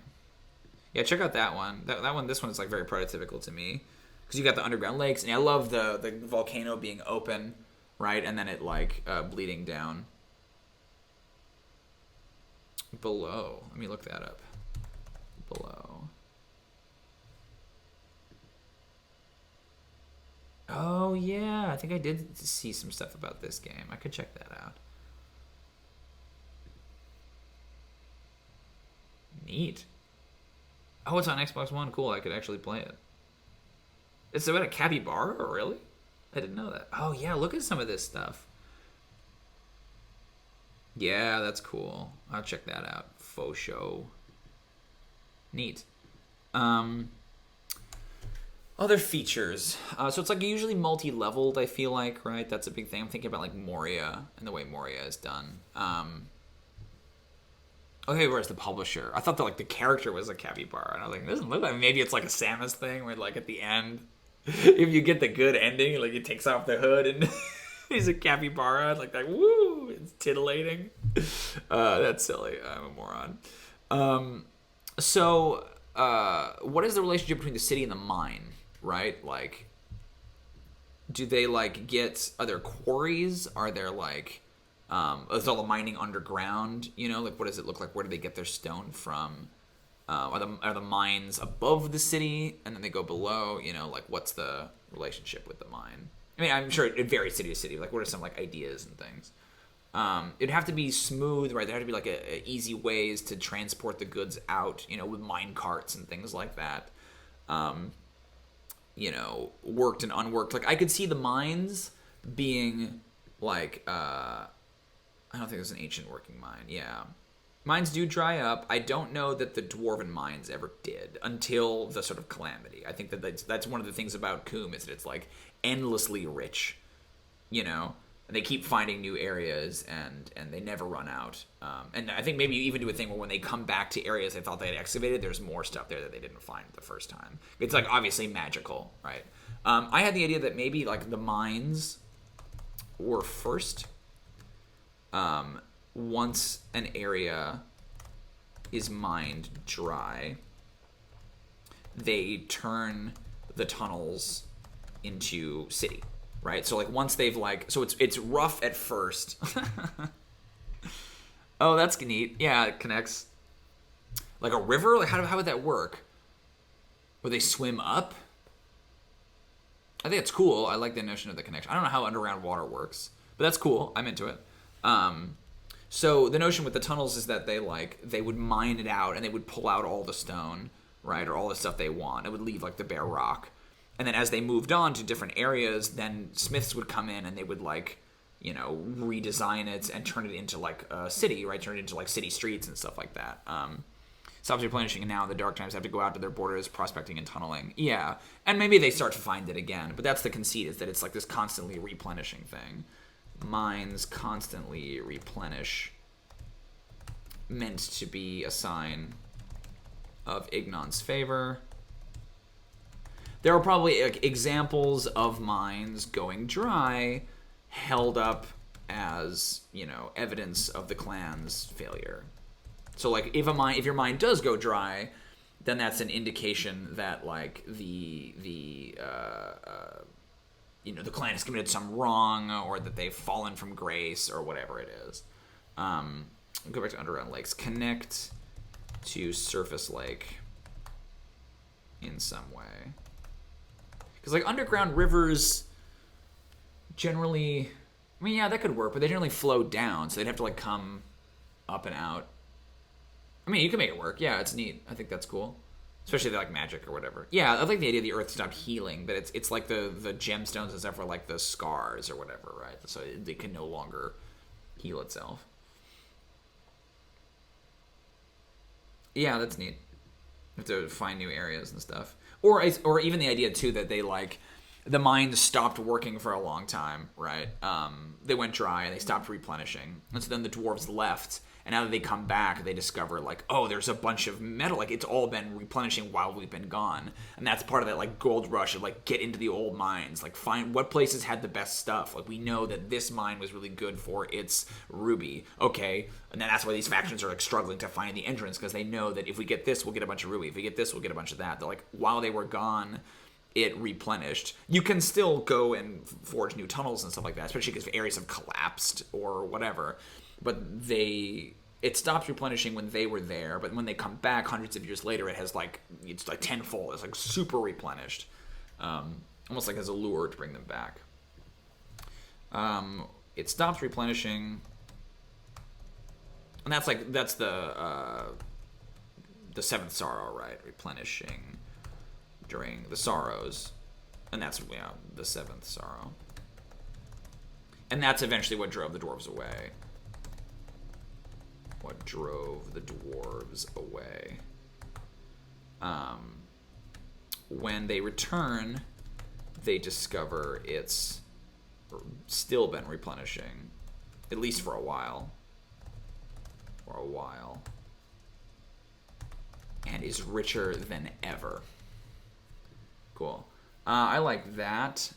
Yeah, check out that one. That one, this one is like very prototypical to me. Because you got the underground lakes, and I love the volcano being open, right? And then it like bleeding down. Below. Let me look that up. Below. Oh, yeah. I think I did see some stuff about this game. I could check that out. Neat. Oh, it's on Xbox One. Cool. I could actually play it. It's about a capybara? Really? I didn't know that. Oh, yeah. Look at some of this stuff. Yeah, that's cool. I'll check that out. Faux show. Neat. Other features. So it's like usually multi-leveled, I feel like, right? That's a big thing. I'm thinking about like Moria and the way Moria is done. Okay, where's the publisher? I thought that like the character was a capybara, and I was like, it doesn't look like. Maybe it's like a Samus thing, where like at the end, if you get the good ending, like he takes off the hood and he's a capybara, like that. Woo! It's titillating. That's silly. I'm a moron. So, what is the relationship between the city and the mine? Right? Like, do they like get? Are there quarries? Are there like? Is all the mining underground? You know, like what does it look like? Where do they get their stone from? Are the mines above the city and then they go below? You know, like what's the relationship with the mine? I mean, I'm sure it varies city to city. Like, what are some like ideas and things? It'd have to be smooth, right? There have to be like a easy ways to transport the goods out. You know, with mine carts and things like that. You know, worked and unworked. Like I could see the mines being like. I don't think there's an ancient working mine. Yeah. Mines do dry up. I don't know that the Dwarven mines ever did until the sort of calamity. I think that that's one of the things about Coombe is that it's like endlessly rich, you know? And they keep finding new areas and they never run out. And I think maybe you even do a thing where when they come back to areas they thought they had excavated, there's more stuff there that they didn't find the first time. It's like obviously magical, right? I had the idea that maybe like the mines were first. Once an area is mined dry, they turn the tunnels into city, right? So like once they've like, so it's rough at first. Oh, that's neat. Yeah, it connects. Like a river? Like how would that work? Would they swim up? I think it's cool. I like the notion of the connection. I don't know how underground water works, but that's cool. I'm into it. So the notion with the tunnels is that they would mine it out and they would pull out all the stone, right, or all the stuff they want. It would leave like the bare rock, And then as they moved on to different areas, then smiths would come in and they would like, you know, redesign it and turn it into like a city, right? Turn it into like city streets and stuff like that. Stops replenishing, and now in the dark times have to go out to their borders, prospecting and tunneling. Yeah, and maybe they start to find it again, but that's the conceit, is that it's like this constantly replenishing thing. Mines constantly replenish, meant to be a sign of Ignon's favor. There are probably like examples of mines going dry held up as, you know, evidence of the clan's failure. So like if your mine does go dry, then that's an indication that like the you know, the clan has committed some wrong, or that they've fallen from grace, or whatever it is. Go back to underground lakes. Connect to surface lake in some way. Because like underground rivers generally, I mean, yeah, that could work, but they generally flow down, so they'd have to like come up and out. I mean, you can make it work. Yeah, it's neat. I think that's cool. Especially if they like magic or whatever. Yeah, I like the idea the earth stopped healing, but it's like the gemstones and stuff are like the scars or whatever, right? So it can no longer heal itself. Yeah, that's neat. You have to find new areas and stuff. Or even the idea, too, that they like, the mines stopped working for a long time, right? They went dry and they stopped replenishing. And so then the dwarves left. And now that they come back, they discover, like, oh, there's a bunch of metal. Like, it's all been replenishing while we've been gone. And that's part of that, like, gold rush of, like, get into the old mines. Like, find what places had the best stuff. Like, we know that this mine was really good for its ruby. Okay. And then that's why these factions are, like, struggling to find the entrance. Because they know that if we get this, we'll get a bunch of ruby. If we get this, we'll get a bunch of that. They're like, while they were gone, it replenished. You can still go and forge new tunnels and stuff like that, especially because areas have collapsed or whatever. But it stops replenishing when they were there, but when they come back hundreds of years later, it's like tenfold. It's like super replenished, almost like as a lure to bring them back. It stops replenishing, and that's the seventh sorrow, right? Replenishing during the sorrows, and that's the seventh sorrow, and that's eventually what drove the dwarves away. What drove the dwarves away. When they return, they discover it's still been replenishing, at least for a while. And is richer than ever. Cool. I like that.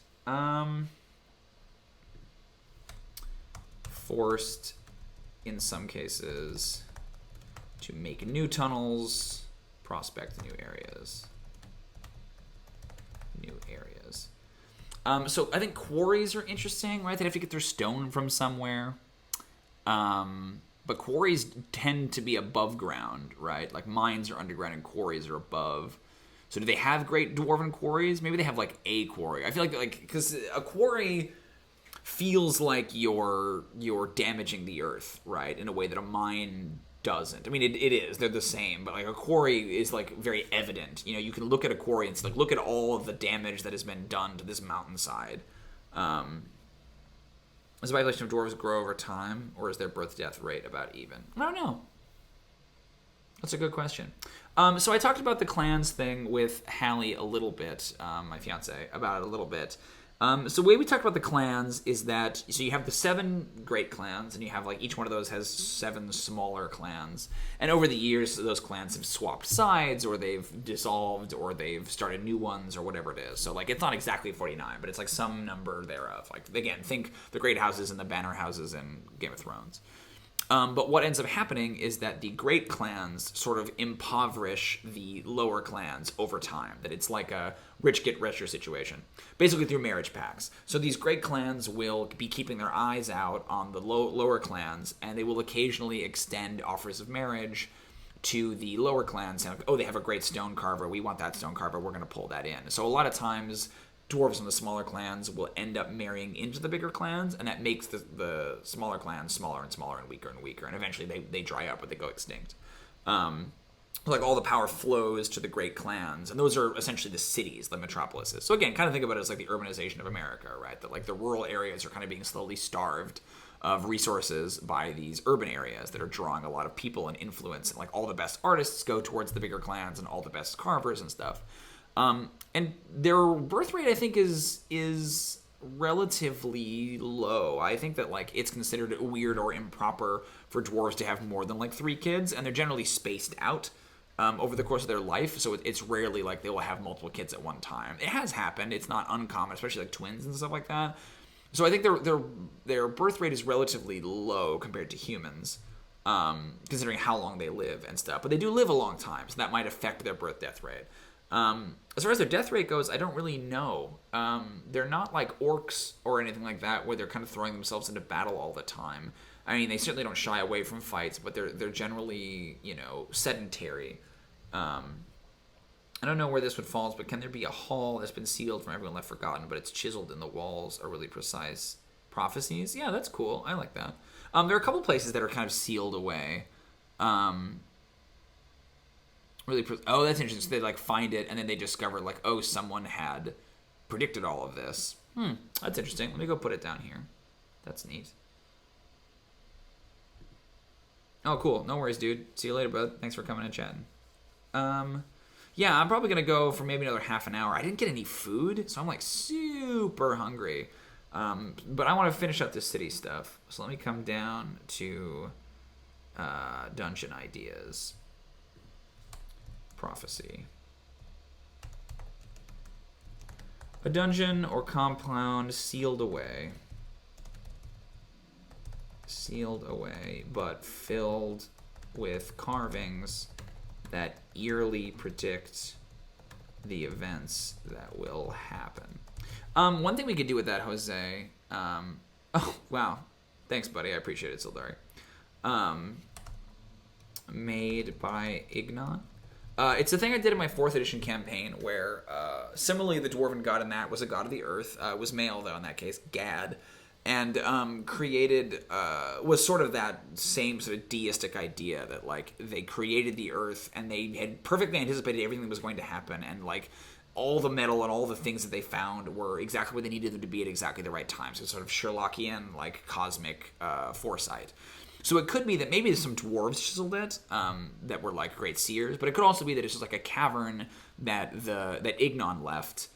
Forced, in some cases, to make new tunnels, prospect new areas. So I think quarries are interesting, right? They'd have to get their stone from somewhere. But quarries tend to be above ground, right? Like mines are underground and quarries are above. So do they have great dwarven quarries? Maybe they have like a quarry. I feel like because a quarry feels like you're damaging the earth, right, in a way that a mine doesn't. I mean, it is. They're the same, but like a quarry is like very evident. You know, you can look at a quarry and like look at all of the damage that has been done to this mountainside. Does the population of dwarves grow over time, or is their birth-death rate about even? I don't know. That's a good question. So I talked about the clans thing with Hallie a little bit, my fiance, about it a little bit. So the way we talk about the clans is that, so you have the 7 great clans, and you have like each one of those has 7 smaller clans. And over the years, those clans have swapped sides, or they've dissolved, or they've started new ones, or whatever it is. So like it's not exactly 49, but it's like some number thereof. Like again, think the great houses and the banner houses in Game of Thrones. But what ends up happening is that the great clans sort of impoverish the lower clans over time. That it's like a rich get richer situation, basically through marriage pacts. So these great clans will be keeping their eyes out on the lower clans, and they will occasionally extend offers of marriage to the lower clans. And like, oh, they have a great stone carver. We want that stone carver. We're going to pull that in. So a lot of times, dwarves from the smaller clans will end up marrying into the bigger clans, and that makes the smaller clans smaller and smaller and weaker, and eventually they dry up or they go extinct. like all the power flows to the great clans, and those are essentially the cities, the metropolises. So again, kind of think about it as like the urbanization of America, right? That like the rural areas are kind of being slowly starved of resources by these urban areas that are drawing a lot of people and influence, and like all the best artists go towards the bigger clans and all the best carvers and stuff. And their birth rate, I think, is relatively low. I think that like it's considered weird or improper for dwarves to have more than like 3 kids, and they're generally spaced out over the course of their life, so it's rarely like they will have multiple kids at one time. It has happened. It's not uncommon, especially like twins and stuff like that. So I think their birth rate is relatively low compared to humans, considering how long they live and stuff. But they do live a long time, so that might affect their birth-death rate. As far as their death rate goes, I don't really know. They're not like orcs or anything like that, where they're kind of throwing themselves into battle all the time. I mean, they certainly don't shy away from fights, but they're generally, sedentary. I don't know where this would fall, but can there be a hall that's been sealed from everyone left forgotten, but it's chiseled in the walls are really precise prophecies? Yeah, that's cool. I like that. There are a couple places that are kind of sealed away. Oh, that's interesting. So they like find it, and then they discover like, oh, someone had predicted all of this. That's interesting. Let me go put it down here. That's neat. Oh, cool. No worries, dude. See you later, bud. Thanks for coming and chatting. Yeah, I'm probably going to go for maybe another half an hour. I didn't get any food, so I'm like super hungry. But I want to finish up this city stuff. So let me come down to dungeon ideas. Prophecy. A dungeon or compound sealed away. Sealed away, but filled with carvings that eerily predict the events that will happen. One thing we could do with that, Jose. Oh, wow. Thanks, buddy. I appreciate it, Sildari. Made by Ignon. It's a thing I did in my 4th edition campaign where, similarly, the dwarven god in that was a god of the earth. Was male, though, in that case, Gad. And was sort of that same sort of deistic idea that, like, they created the earth and they had perfectly anticipated everything that was going to happen, and, like, all the metal and all the things that they found were exactly where they needed them to be at exactly the right time. So sort of Sherlockian, like, cosmic foresight. So it could be that maybe some dwarves chiseled it that were, like, great seers, but it could also be that it's just, like, a cavern that Ignon left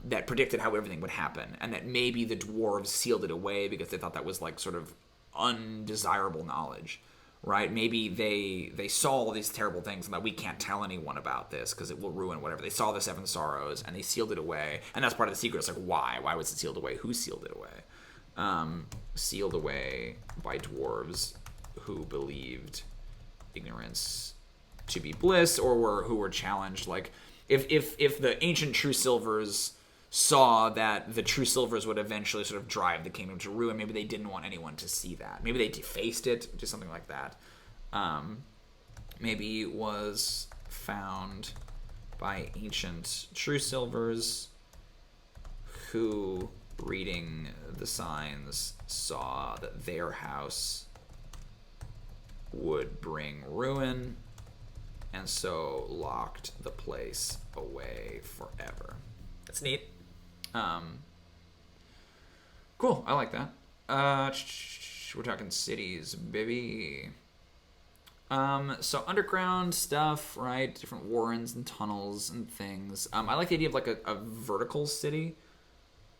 that predicted how everything would happen, and that maybe the dwarves sealed it away because they thought that was like sort of undesirable knowledge, right? Maybe they saw all these terrible things and that we can't tell anyone about this because it will ruin whatever. They saw the 7 sorrows and they sealed it away, and that's part of the secret. It's like, why was it sealed away? Who sealed it away? Sealed away by dwarves who believed ignorance to be bliss, or who were challenged, like if the ancient True Silvers saw that the True Silvers would eventually sort of drive the kingdom to ruin, maybe they didn't want anyone to see that. Maybe they defaced it, just something like that. Maybe it was found by ancient True Silvers who, reading the signs, saw that their house would bring ruin, and so locked the place away forever. That's neat. Cool. I like that. We're talking cities, baby. So underground stuff, right? Different warrens and tunnels and things. I like the idea of like a vertical city.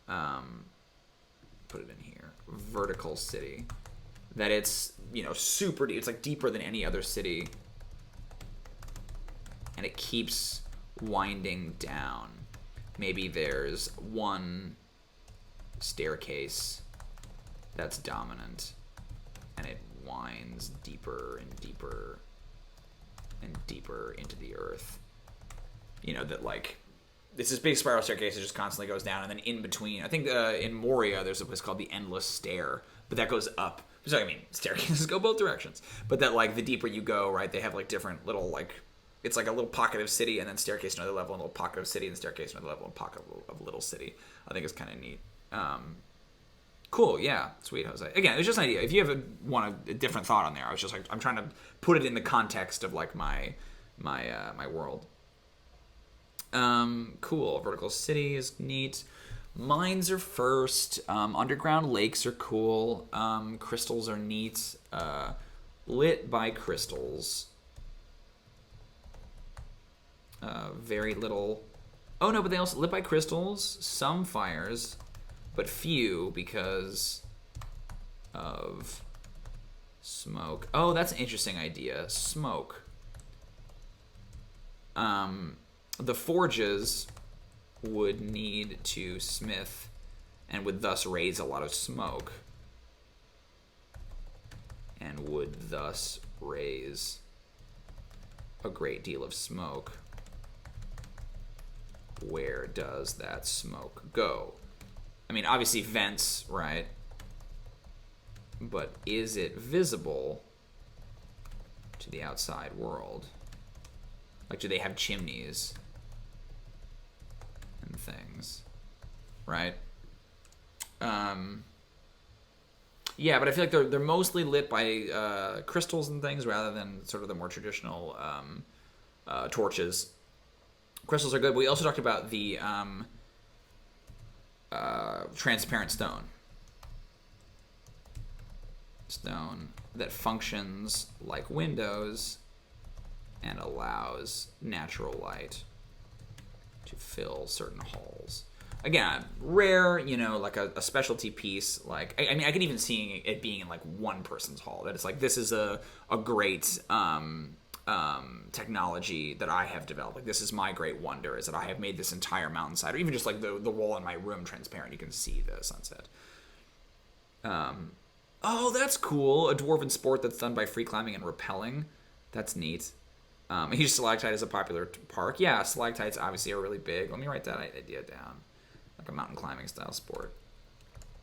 Put it in here. Vertical city. That it's, super deep. It's like deeper than any other city. And it keeps winding down. Maybe there's one staircase that's dominant, and it winds deeper and deeper and deeper into the earth. That like it's this big spiral staircase that just constantly goes down, and then in between, I think in Moria there's a place called the Endless Stair, but that goes up. So staircases go both directions, but that like the deeper you go, right, they have like different little like. It's like a little pocket of city, and then staircase to another level, and a little pocket of city, and staircase to another level, and pocket of little city. I think it's kind of neat. Cool, yeah, sweet, Jose. Again, it's just an idea. If you want a different thought on there, I was just like, I'm trying to put it in the context of like my my world. Cool. Vertical city is neat. Mines are first. Underground lakes are cool. Crystals are neat. Lit by crystals. Very little. Oh no, but they also lit by crystals. Some fires, but few because of smoke. Oh, that's an interesting idea. Smoke. The forges would need to smith and would thus raise a lot of smoke and would thus raise a great deal of smoke. Where does that smoke go? I mean, obviously vents, right? But is it visible to the outside world? Like, do they have chimneys and things, right? Yeah, but I feel like they're mostly lit by crystals and things rather than sort of the more traditional torches. Crystals are good. We also talked about the transparent stone. Stone that functions like windows and allows natural light to fill certain halls. Again, rare, like a specialty piece. Like, I mean, I could even see it being in like one person's hall. That it's like, this is a great technology that I have developed. Like, this is my great wonder, is that I have made this entire mountainside, or even just like the wall in my room transparent. You can see the sunset. Oh, that's cool. A dwarven sport that's done by free climbing and rappelling. That's neat. A huge stalactite is a popular park. Yeah, stalactites obviously are really big. Let me write that idea down. Like a mountain climbing style sport.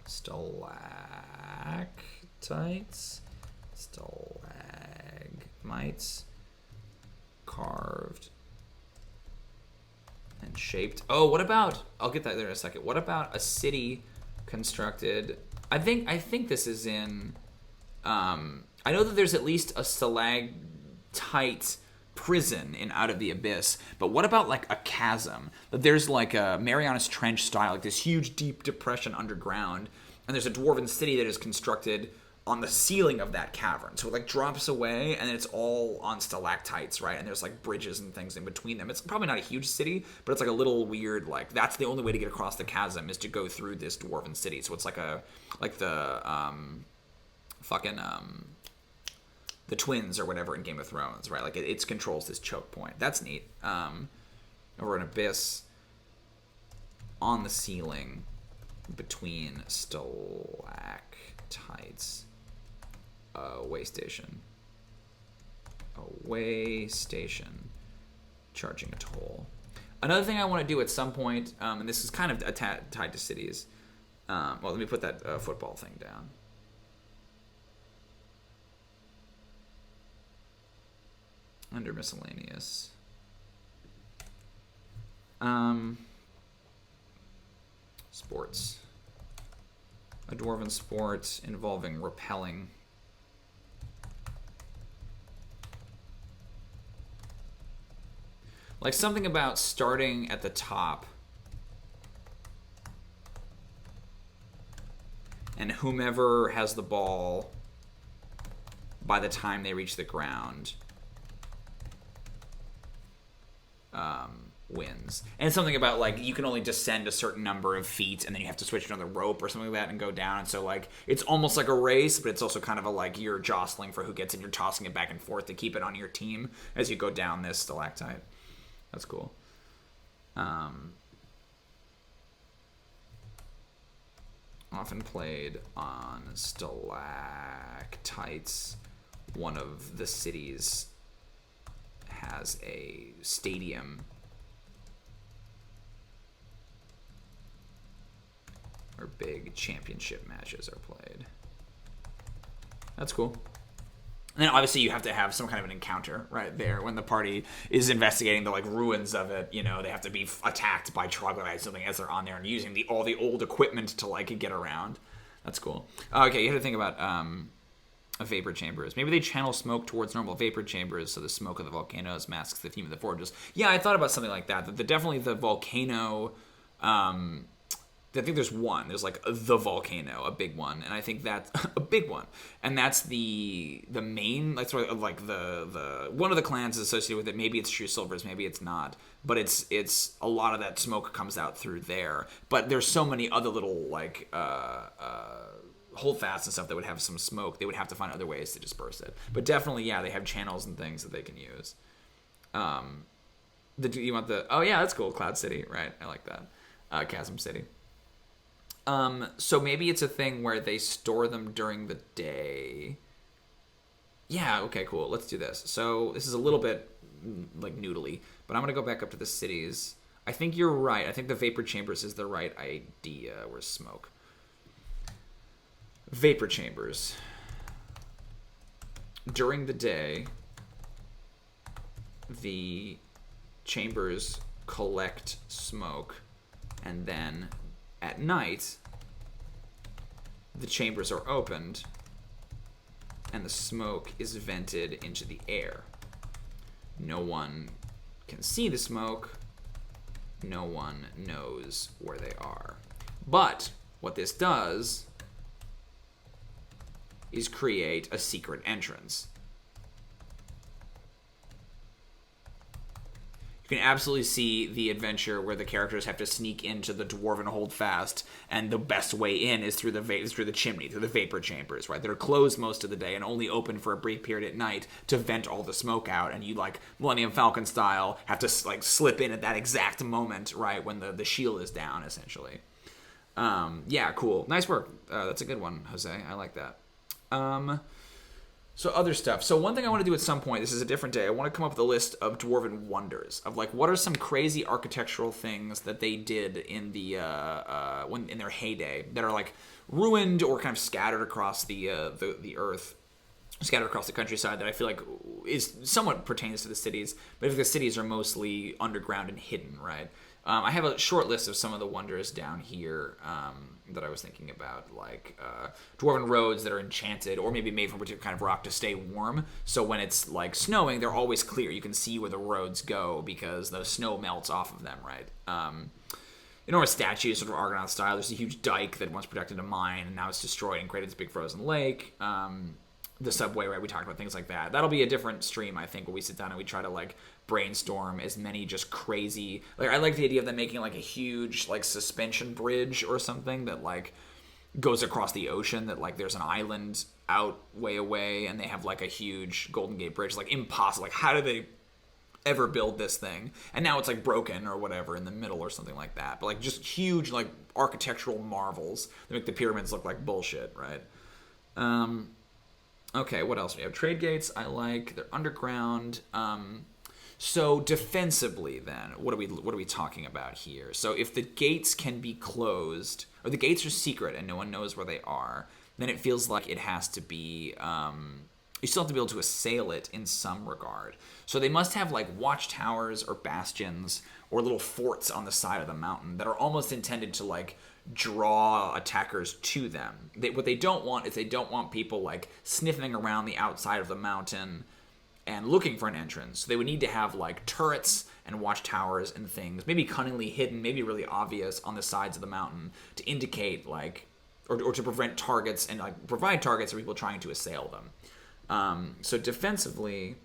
Stalactites. Stalagmites. Carved. And shaped. Oh, what about... I'll get that there in a second. What about a city constructed... I think this is in... I know that there's at least a stalactite prison in Out of the Abyss, but what about like a chasm? That there's like a Marianas Trench style, like this huge deep depression underground, and there's a dwarven city that is constructed on the ceiling of that cavern. So it like drops away, and it's all on stalactites, right? And there's like bridges and things in between them. It's probably not a huge city, but it's like a little weird, like that's the only way to get across the chasm is to go through this dwarven city. So it's like the the twins or whatever in Game of Thrones, right? Like it controls this choke point. That's neat. Or an abyss on the ceiling between stalactites. A way station. Charging a toll. Another thing I want to do at some point, and this is kind of tied to cities. Well, let me put that football thing down. Under miscellaneous. Sports. A dwarven sport involving rappelling. Like something about starting at the top and whomever has the ball by the time they reach the ground wins. And something about like you can only descend a certain number of feet and then you have to switch to another rope or something like that and go down. And so like it's almost like a race, but it's also kind of a like you're jostling for who gets it. You're tossing it back and forth to keep it on your team as you go down this stalactite. That's cool. Often played on stalactites. One of the cities has a stadium where big championship matches are played. That's cool. And then obviously you have to have some kind of an encounter right there when the party is investigating the like ruins of it. You know, they have to be attacked by troglodytes or something as they're on there and using all the old equipment to like get around. That's cool. Okay, you have to think about vapor chambers. Maybe they channel smoke towards normal vapor chambers, so the smoke of the volcanoes masks the fume of the forges. Yeah, I thought about something like that. Definitely the volcano. I think there's one. There's like the volcano, a big one, and I think that's a big one, and that's the main. Like sort of like the one of the clans is associated with it. Maybe it's True Silvers, maybe it's not, but it's a lot of that smoke comes out through there. But there's so many other little like holdfasts and stuff that would have some smoke. They would have to find other ways to disperse it. But definitely, yeah, they have channels and things that they can use. You want the? Oh yeah, that's cool. Cloud City, right? I like that. Chasm City. So maybe it's a thing where they store them during the day. Yeah, okay, cool. Let's do this. So this is a little bit like noodly, but I'm going to go back up to the cities. I think you're right. I think the vapor chambers is the right idea. Where's smoke? Vapor chambers. During the day, the chambers collect smoke, and then at night, the chambers are opened and the smoke is vented into the air. No one can see the smoke. No one knows where they are. But what this does is create a secret entrance. You can absolutely see the adventure where the characters have to sneak into the Dwarven holdfast, and the best way in is through the chimney, through the vapor chambers, right? They're closed most of the day and only open for a brief period at night to vent all the smoke out, and you, like Millennium Falcon style, have to like slip in at that exact moment, right, when the shield is down, essentially. Yeah, cool. Nice work. That's a good one, Jose. I like that. So other stuff. So one thing I want to do at some point, this is a different day, I want to come up with a list of Dwarven wonders, of like what are some crazy architectural things that they did in the when in their heyday that are like ruined or kind of scattered across the earth, scattered across the countryside, that I feel like is somewhat pertains to the cities, but if the cities are mostly underground and hidden, right? I have a short list of some of the wonders down here that I was thinking about, like Dwarven roads that are enchanted or maybe made from a particular kind of rock to stay warm. So when it's like snowing, they're always clear. You can see where the roads go because the snow melts off of them, right? Enormous statues, sort of Argonaut style. There's a huge dike that once protected a mine and now it's destroyed and created this big frozen lake. The subway, right? We talked about things like that. That'll be a different stream, I think, when we sit down and we try to like brainstorm as many just crazy. Like I like the idea of them making like a huge like suspension bridge or something that like goes across the ocean. That like there's an island out way away and they have like a huge Golden Gate Bridge. Like impossible. Like how do they ever build this thing? And now it's like broken or whatever in the middle or something like that. But like just huge like architectural marvels that make the pyramids look like bullshit, right? Okay, what else? We have trade gates. I like. They're underground. So defensively, then, what are we talking about here? So if the gates can be closed, or the gates are secret and no one knows where they are, then it feels like it has to be. You still have to be able to assail it in some regard. So they must have like watchtowers or bastions or little forts on the side of the mountain that are almost intended to like draw attackers to them. What they don't want is they don't want people like sniffing around the outside of the mountain and looking for an entrance. So they would need to have like turrets and watchtowers and things, maybe cunningly hidden, maybe really obvious on the sides of the mountain to indicate like, or to prevent targets and like provide targets for people trying to assail them. So defensively,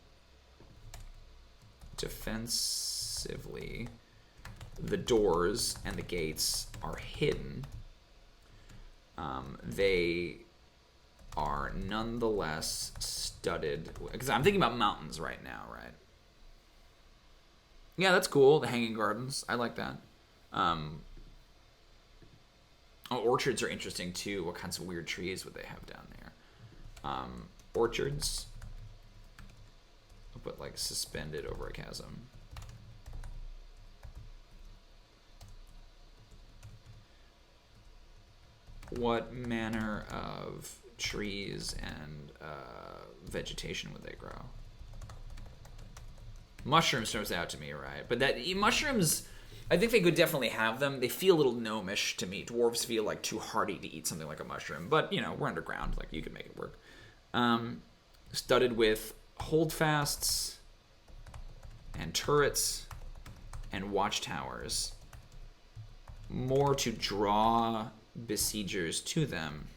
the doors and the gates are hidden. They are nonetheless studded, because I'm thinking about mountains right now, right? Yeah, that's cool. The Hanging Gardens, I like that. Orchards are interesting too. What kinds of weird trees would they have down there? Orchards, but like suspended over a chasm. What manner of trees and vegetation would they grow? Mushrooms turns out to me, right? But that mushrooms, I think they could definitely have them. They feel a little gnomish to me. Dwarves feel like too hardy to eat something like a mushroom. But, you know, we're underground. Like, you could make it work. Studded with holdfasts and turrets and watchtowers. More to draw besiegers to them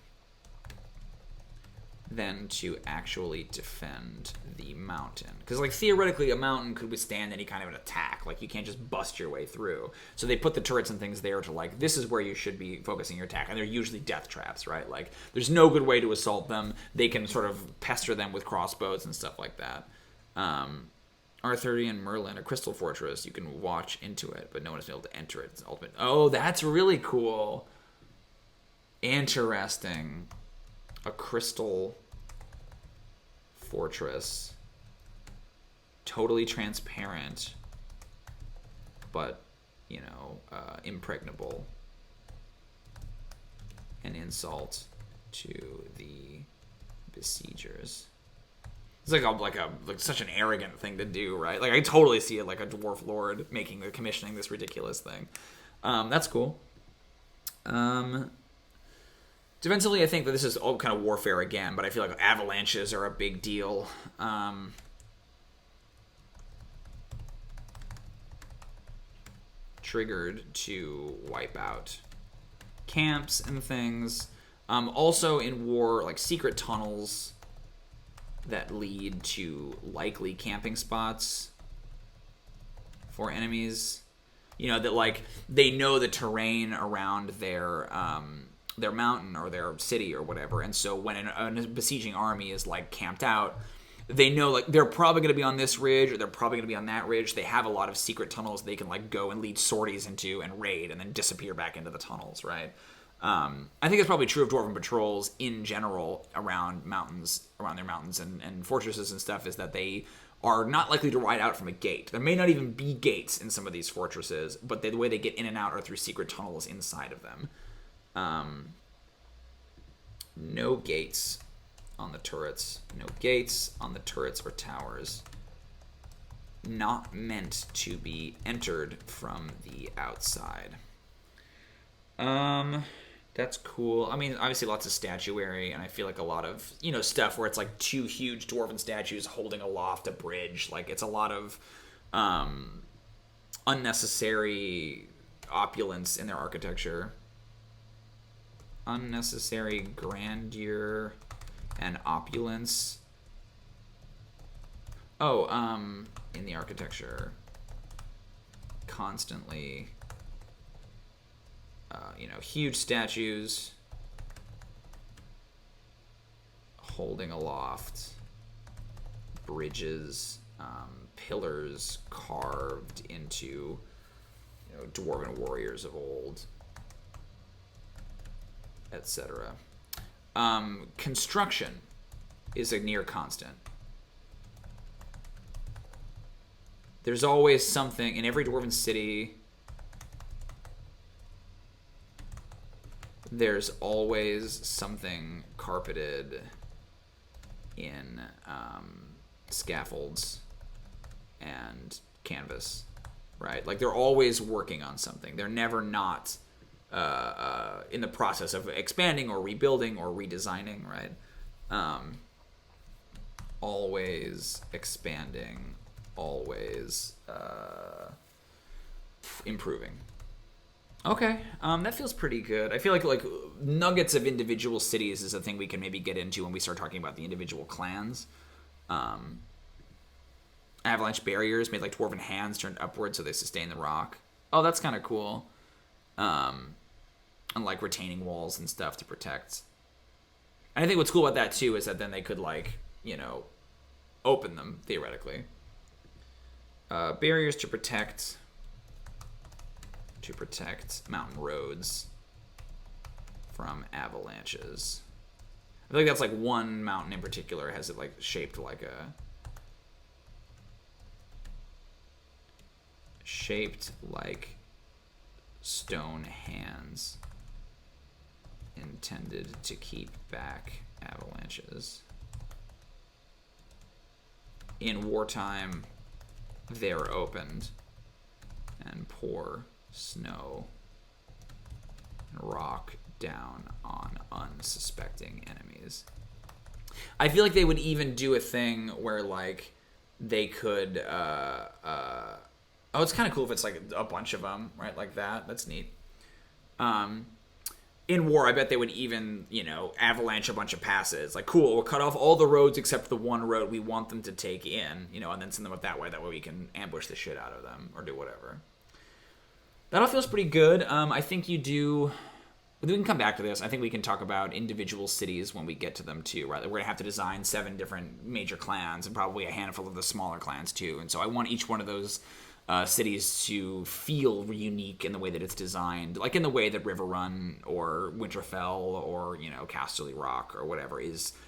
than to actually defend the mountain. Because, like, theoretically, a mountain could withstand any kind of an attack. Like, you can't just bust your way through. So they put the turrets and things there to, like, this is where you should be focusing your attack. And they're usually death traps, right? Like, there's no good way to assault them. They can sort of pester them with crossbows and stuff like that. Arthurian Merlin, a crystal fortress. You can watch into it, but no one is able to enter it. It's ultimate. Oh, that's really cool. Interesting. A crystal fortress. Totally transparent, but, you know, impregnable. An insult to the besiegers. It's like such an arrogant thing to do, right? Like, I totally see it like a dwarf lord commissioning this ridiculous thing. That's cool. Defensively, I think that this is all kind of warfare again, but I feel like avalanches are a big deal. Triggered to wipe out camps and things. Also in war, like secret tunnels that lead to likely camping spots for enemies. You know, that, like, they know the terrain around their mountain or their city or whatever, and so when a besieging army is, like, camped out, they know, like, they're probably going to be on this ridge or they're probably going to be on that ridge. They have a lot of secret tunnels they can, like, go and lead sorties into and raid and then disappear back into the tunnels, right? I think it's probably true of Dwarven patrols in general around their mountains and fortresses and stuff, is that they are not likely to ride out from a gate. There may not even be gates in some of these fortresses, but the way they get in and out are through secret tunnels inside of them. No gates on the turrets. No gates on the turrets or towers. Not meant to be entered from the outside. That's cool. I mean, obviously lots of statuary, and I feel like a lot of, you know, stuff where it's like two huge dwarven statues holding aloft a bridge. Like, it's a lot of unnecessary opulence in their architecture. Unnecessary grandeur and opulence. Oh, in the architecture. Constantly... you know, huge statues holding aloft bridges, pillars carved into, you know, dwarven warriors of old, etc. Construction is a near constant. There's always something in every dwarven city. There's always something carpeted in scaffolds and canvas, right? Like, they're always working on something. They're never not in the process of expanding or rebuilding or redesigning, right? Always expanding, always improving. Okay, that feels pretty good. I feel like nuggets of individual cities is a thing we can maybe get into when we start talking about the individual clans. Avalanche barriers made like dwarven hands turned upward so they sustain the rock. Oh, that's kind of cool. And like retaining walls and stuff to protect. And I think what's cool about that too is that then they could, like, you know, open them theoretically. Barriers to protect mountain roads from avalanches. I feel like that's like one mountain in particular has it like shaped like stone hands intended to keep back avalanches. In wartime, they're opened and pour snow and rock down on unsuspecting enemies. I feel like they would even do a thing where like they could. Oh, it's kind of cool if it's like a bunch of them, right? Like that. That's neat. In war, I bet they would even, avalanche a bunch of passes. Like, cool, we'll cut off all the roads except the one road we want them to take in, and then send them up that way. That way we can ambush the shit out of them or do whatever. That all feels pretty good. I think you do. We can come back to this. I think we can talk about individual cities when we get to them too, right? We're going to have to design 7 different major clans and probably a handful of the smaller clans too. And so I want each one of those cities to feel unique in the way that it's designed, like in the way that Riverrun or Winterfell or Casterly Rock or whatever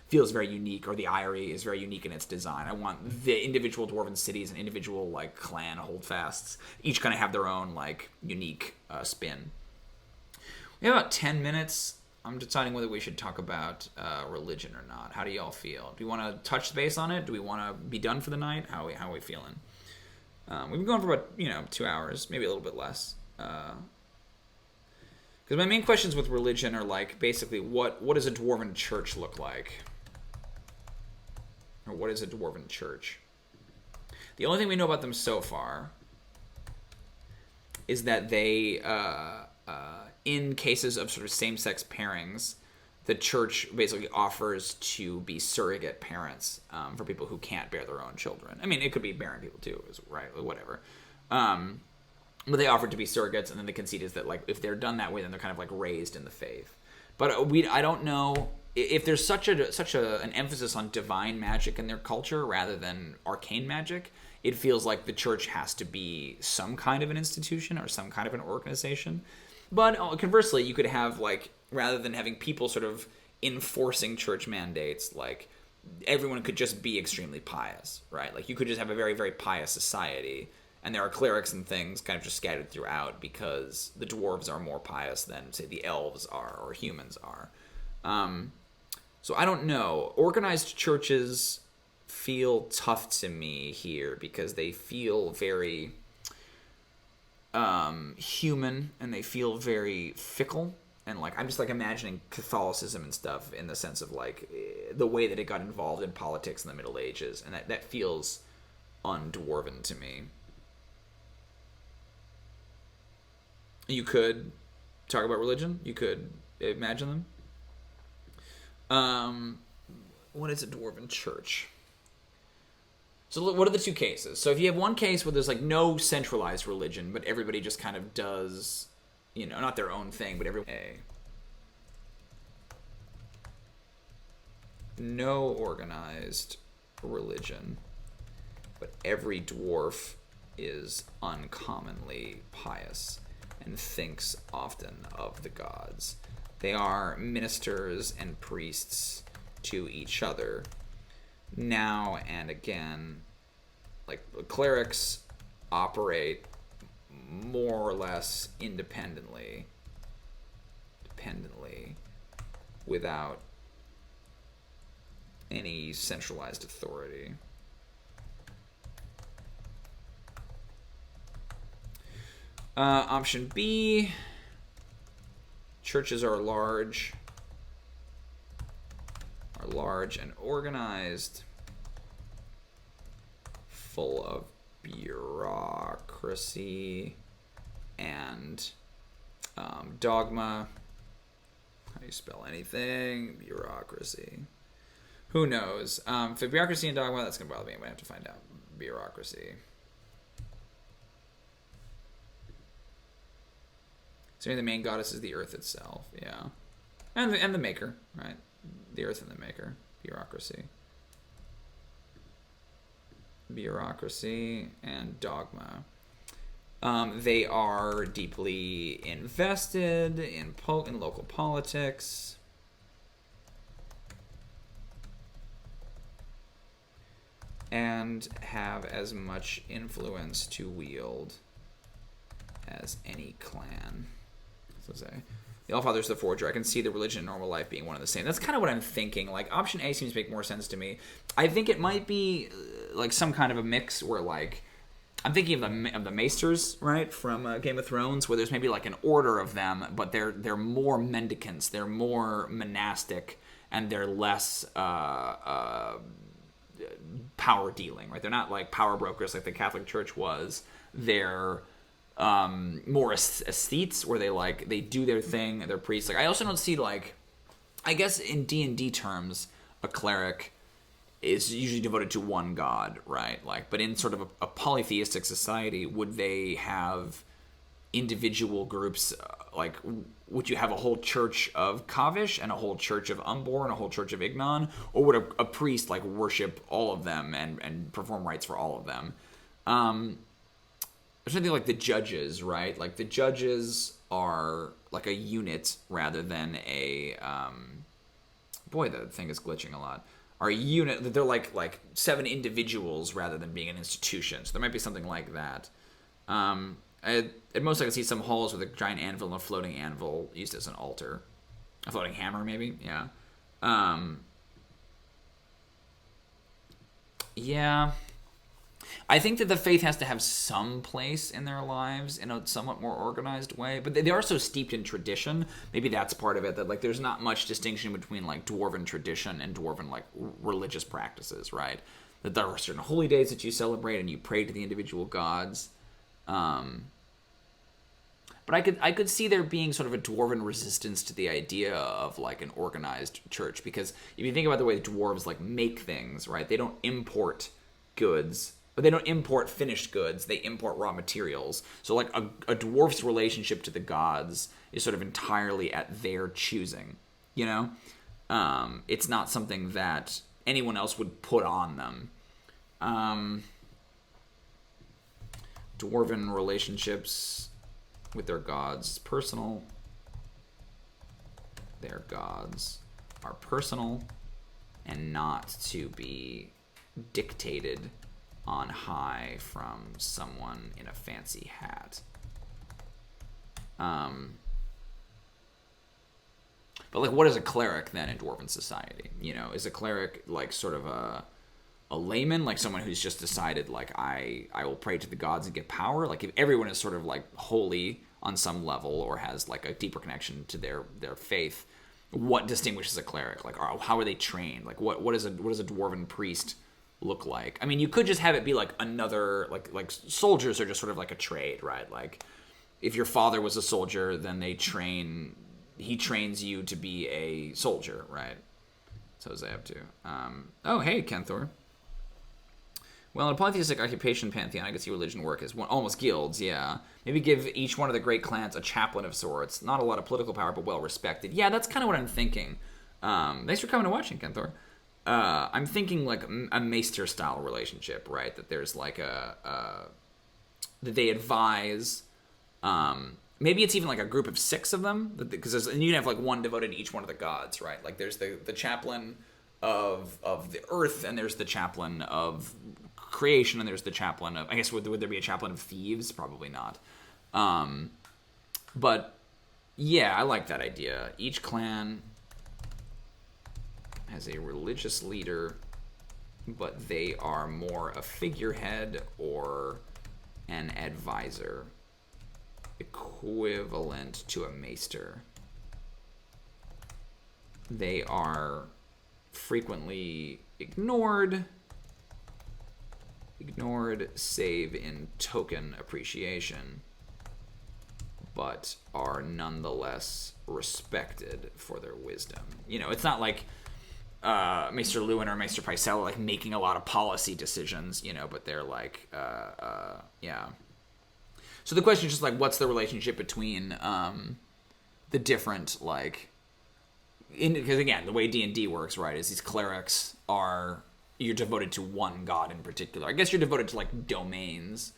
feels very unique, or the Eyrie is very unique in its design. I want the individual Dwarven cities and individual like clan holdfasts each kind of have their own like unique spin. We have about 10 minutes. I'm deciding whether we should talk about religion or not. How do y'all feel? Do we want to touch base on it? Do we want to be done for the night? How are we feeling? We've been going for about 2 hours, maybe a little bit less. Because my main questions with religion are like basically what does a Dwarven church look like, or what is a Dwarven church? The only thing we know about them so far is that they, in cases of sort of same-sex pairings, the church basically offers to be surrogate parents for people who can't bear their own children. I mean, it could be barren people too, right? Whatever. But they offer to be surrogates, and then the conceit is that like if they're done that way, then they're kind of like raised in the faith. But I don't know if there's such an emphasis on divine magic in their culture rather than arcane magic. It feels like the church has to be some kind of an institution or some kind of an organization. But conversely, you could have like, rather than having people sort of enforcing church mandates, like everyone could just be extremely pious, right? Like you could just have a very, very pious society, and there are clerics and things kind of just scattered throughout because the dwarves are more pious than, say, the elves are or humans are. So I don't know. Organized churches feel tough to me here because they feel very human, and they feel very fickle. And like I'm just like imagining Catholicism and stuff in the sense of like the way that it got involved in politics in the Middle Ages, and that feels un-Dwarven to me. You could talk about religion. You could imagine them. What is a Dwarven church? So what are the two cases? So if you have one case where there's like no centralized religion, but everybody just kind of does, not their own thing, but everyone. No organized religion, but every dwarf is uncommonly pious and thinks often of the gods. They are ministers and priests to each other. Now and again, like clerics operate more or less independently, without any centralized authority. Option B, churches are large and organized, full of bureaucracy and dogma. How do you spell anything? Bureaucracy. Who knows? For bureaucracy and dogma, that's going to bother me. I'm going to have to find out. Bureaucracy. So the main goddess is the earth itself, yeah. And the maker, right? The earth and the maker. Bureaucracy. Bureaucracy and dogma. They are deeply invested in local politics. And have as much influence to wield as any clan. So say, the Allfather's the Forger. I can see the religion and normal life being one and the same. That's kind of what I'm thinking. Like, option A seems to make more sense to me. I think it might be like some kind of a mix where like I'm thinking of the Maesters, right, from Game of Thrones, where there's maybe like an order of them, but they're more mendicants, they're more monastic, and they're less power dealing, right? They're not like power brokers like the Catholic Church was. They're more aesthetes, where they do their thing. They're priests. Like I also don't see like, I guess in D&D terms, a cleric is usually devoted to one god, right? Like, but in sort of a polytheistic society, would they have individual groups? Like, would you have a whole church of Kavish and a whole church of Umbor and a whole church of Ignon, or would a priest like worship all of them and perform rites for all of them? There's something like the judges, right? Like the judges are like a unit rather than a boy, the thing is glitching a lot. Are a unit. They're like 7 individuals rather than being an institution. So there might be something like that. At most, I could see some halls with a giant anvil and a floating anvil used as an altar. A floating hammer, maybe? Yeah. Yeah. I think that the faith has to have some place in their lives in a somewhat more organized way, but they are so steeped in tradition. Maybe that's part of it, that like there's not much distinction between like Dwarven tradition and Dwarven like religious practices, right? That there are certain holy days that you celebrate and you pray to the individual gods. But I could see there being sort of a Dwarven resistance to the idea of like an organized church, because if you think about the way dwarves like make things, right? They don't import goods. But they don't import finished goods, they import raw materials. So like a dwarf's relationship to the gods is sort of entirely at their choosing, you know? It's not something that anyone else would put on them. Dwarven relationships with their gods, personal. Their gods are personal and not to be dictated on high from someone in a fancy hat. But like, what is a cleric then in Dwarven society? You know, is a cleric like sort of a layman, like someone who's just decided like I will pray to the gods and get power? Like if everyone is sort of like holy on some level or has like a deeper connection to their faith, what distinguishes a cleric? Like how are they trained? Like what is a Dwarven priest look like? I mean, you could just have it be like another like soldiers are just sort of like a trade, right? Like if your father was a soldier, then he trains you to be a soldier, right? So is they up to. Oh, hey, Kenthor. Well, in a polytheistic occupation pantheon, I could see religion work as almost guilds, yeah. Maybe give each one of the great clans a chaplain of sorts. Not a lot of political power, but well respected. Yeah, that's kind of what I'm thinking. Thanks for coming and watching, Kenthor. I'm thinking like a Maester style relationship, right? That there's like that they advise. Maybe it's even like a group of 6 of them, because you can have like one devoted to each one of the gods, right? Like there's the chaplain of the earth, and there's the chaplain of creation, and there's the chaplain of, I guess, would there be a chaplain of thieves? Probably not. But yeah, I like that idea. Each clan has a religious leader, but they are more a figurehead or an advisor, equivalent to a maester. They are frequently ignored save in token appreciation, but are nonetheless respected for their wisdom. You know, it's not like Maester Lewin or Maester Pycella like making a lot of policy decisions, you know, but they're like, yeah. So the question is just like, what's the relationship between the different like, because again, the way D&D works, right, is these clerics you're devoted to one god in particular. I guess you're devoted to like domains,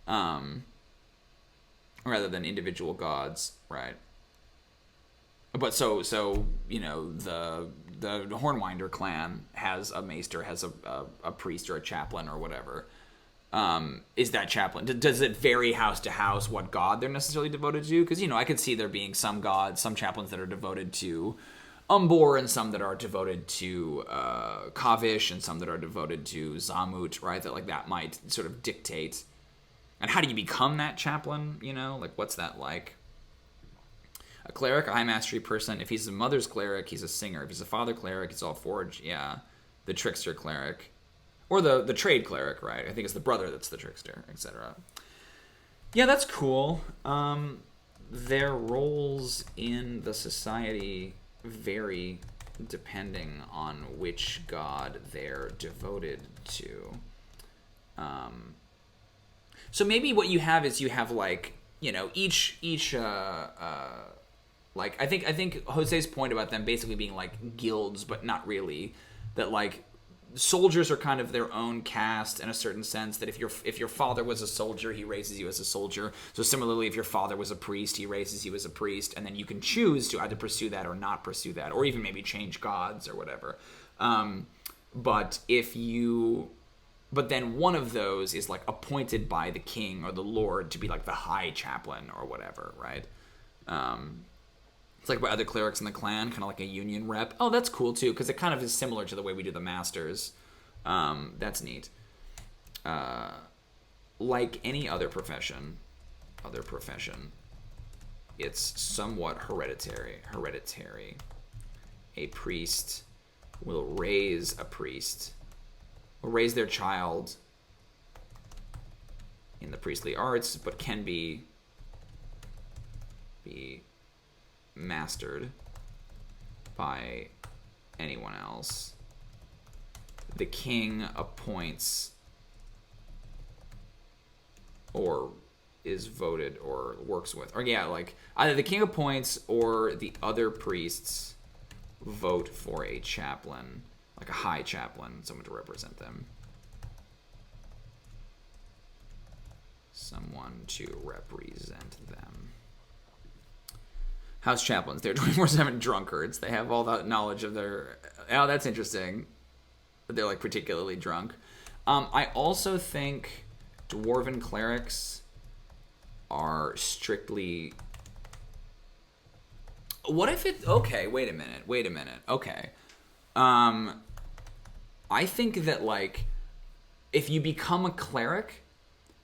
rather than individual gods, right? But so you know, the Hornwinder clan has a maester, has a priest or a chaplain or whatever. Is that chaplain? Does it vary house to house what god they're necessarily devoted to? Because, you know, I could see there being some gods, some chaplains that are devoted to Umbor, and some that are devoted to Kavish, and some that are devoted to Zamut, right? That like that might sort of dictate And how do you become that chaplain? You know, like what's that like? A cleric, a high mastery person. If he's a mother's cleric, he's a singer. If he's a father cleric, he's all forge. Yeah, the trickster cleric, or the trade cleric, right? I think it's the brother that's the trickster, etc. Yeah, that's cool. Their roles in the society vary depending on which god they're devoted to. So maybe what you have is you have like, you know, each like I think Jose's point about them basically being like guilds, but not really, that like soldiers are kind of their own caste in a certain sense, that if your father was a soldier, he raises you as a soldier. So similarly, if your father was a priest, he raises you as a priest, and then you can choose to either pursue that or not pursue that, or even maybe change gods or whatever. But then one of those is like appointed by the king or the lord to be like the high chaplain or whatever, right? It's like by other clerics in the clan, kind of like a union rep. Oh, that's cool too, because it kind of is similar to the way we do the masters. That's neat. Like any other profession, it's somewhat hereditary. A priest will raise their child in the priestly arts, but can be mastered by anyone else. The king appoints or is voted or works with, or yeah, like either the king appoints or the other priests vote for a chaplain, like a high chaplain, someone to represent them. Someone to represent them. House chaplains, they're 24/7 drunkards. They have all that knowledge of their... Oh, that's interesting. They're like particularly drunk. I also think dwarven clerics are strictly... What if it... Okay, wait a minute. Okay. I think that, like, if you become a cleric,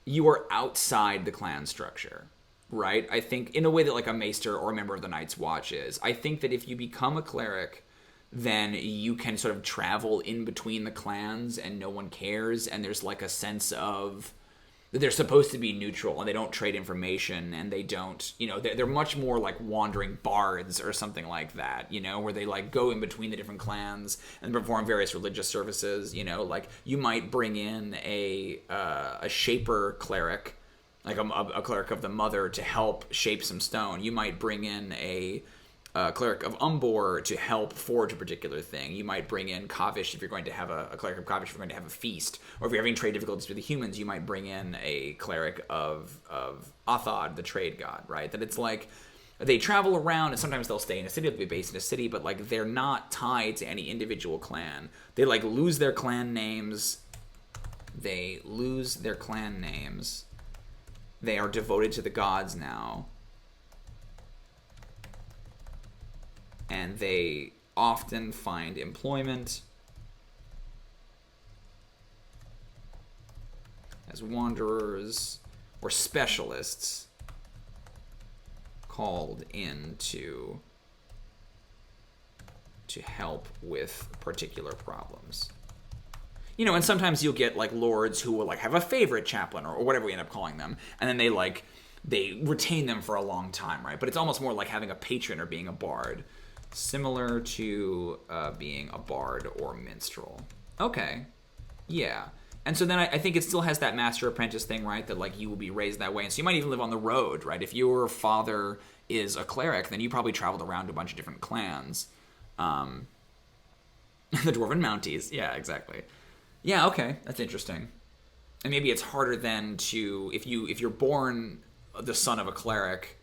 you are outside the clan structure, right? I think in a way that, like, a maester or a member of the Night's Watch is. I think that if you become a cleric, then you can sort of travel in between the clans and no one cares, and there's, like, a sense of... They're supposed to be neutral, and they don't trade information, and they don't, you know, they're much more like wandering bards or something like that, you know, where they like go in between the different clans and perform various religious services, you know, like you might bring in a shaper cleric, like a cleric of the mother to help shape some stone. You might bring in a cleric of Umbor to help forge a particular thing. You might bring in Kavish if you're going to have a cleric of Kavish if you're going to have a feast. Or if you're having trade difficulties with the humans, you might bring in a cleric of Athod, the trade god, right? That it's like they travel around, and sometimes they'll stay in a city, they'll be based in a city, but like they're not tied to any individual clan. They like lose their clan names. They are devoted to the gods now. And they often find employment as wanderers or specialists called in to help with particular problems. You know, and sometimes you'll get like lords who will like have a favorite chaplain or whatever we end up calling them, and then they retain them for a long time, right? But it's almost more like having a patron or being a bard. Similar to being a bard or minstrel. Okay. Yeah. And so then I think it still has that master-apprentice thing, right? That, like, you will be raised that way. And so you might even live on the road, right? If your father is a cleric, then you probably traveled around to a bunch of different clans. The Dwarven Mounties. Yeah, exactly. Yeah, okay. That's interesting. And maybe it's harder then to... If you're born the son of a cleric...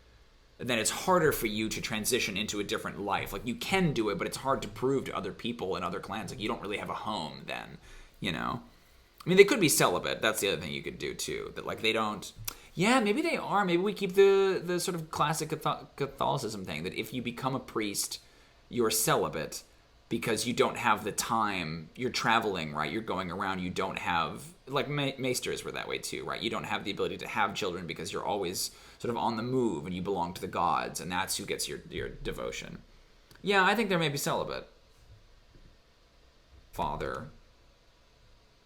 then it's harder for you to transition into a different life. Like, you can do it, but it's hard to prove to other people in other clans. Like, you don't really have a home then, you know? I mean, they could be celibate. That's the other thing you could do, too. That, like, they don't... Yeah, maybe they are. Maybe we keep the sort of classic Catholicism thing, that if you become a priest, you're celibate. because you don't have the time. You're traveling, right? You're going around. You don't have, like, maesters were that way too, right? You don't have the ability to have children because you're always sort of on the move and you belong to the gods, and that's who gets your devotion. Yeah, I think there may be celibate. Father,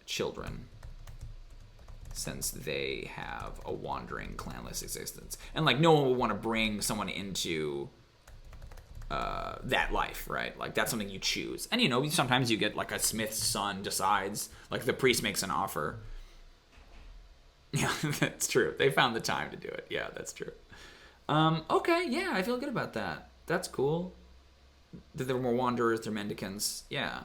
children, since they have a wandering, clanless existence. And, like, no one would want to bring someone into that life, right? Like, that's something you choose. And, you know, sometimes you get, like, a smith's son decides, like, the priest makes an offer. Yeah, that's true. They found the time to do it. Yeah, that's true. Okay, yeah, I feel good about that. That's cool. That there were more wanderers, they're mendicants. Yeah.